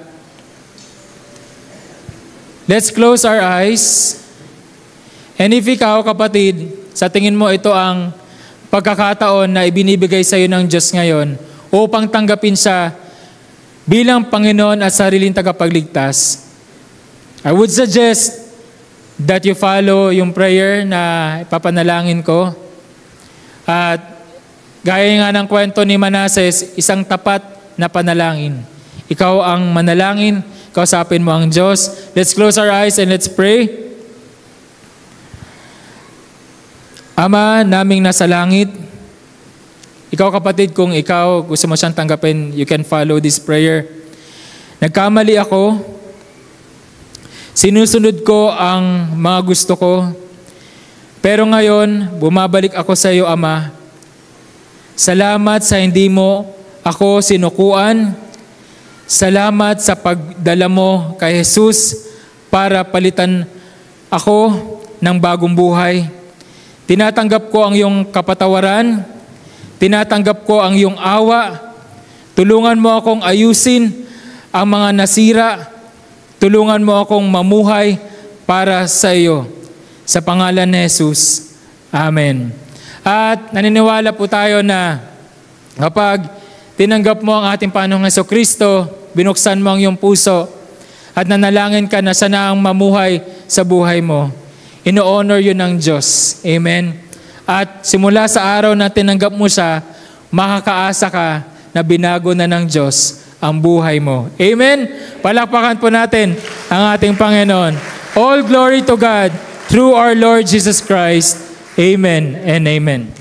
Let's close our eyes. And if ikaw, kapatid, sa tingin mo ito ang pagkakataon na ibinibigay sa iyo ng Diyos ngayon upang tanggapin siya bilang Panginoon at sariling tagapagligtas, I would suggest that you follow yung prayer na ipapanalangin ko. At gaya nga ng kwento ni Manases, isang tapat na panalangin. Ikaw ang manalangin, kausapin mo ang Diyos. Let's close our eyes and let's pray. Ama naming nasa langit, ikaw kapatid, kung ikaw gusto mo siyang tanggapin, you can follow this prayer. Nagkamali ako, sinusunod ko ang mga gusto ko, pero ngayon, bumabalik ako sa iyo, Ama. Salamat sa hindi mo ako sinukuan. Salamat sa pagdala mo kay Jesus para palitan ako ng bagong buhay. Tinatanggap ko ang iyong kapatawaran. Tinatanggap ko ang iyong awa. Tulungan mo akong ayusin ang mga nasira. Tulungan mo akong mamuhay para sa iyo. Sa pangalan ni Jesus. Amen. At naniniwala po tayo na kapag tinanggap mo ang ating Panginoong Hesukristo, binuksan mo ang iyong puso, at nanalangin ka na siya na ang mamuhay sa buhay mo, ino-honor yun ng Diyos. Amen. At simula sa araw na tinanggap mo siya, makakaasa ka na binago na ng Diyos ang buhay mo. Amen. Palakpakan po natin ang ating Panginoon. All glory to God through our Lord Jesus Christ. Amen and amen.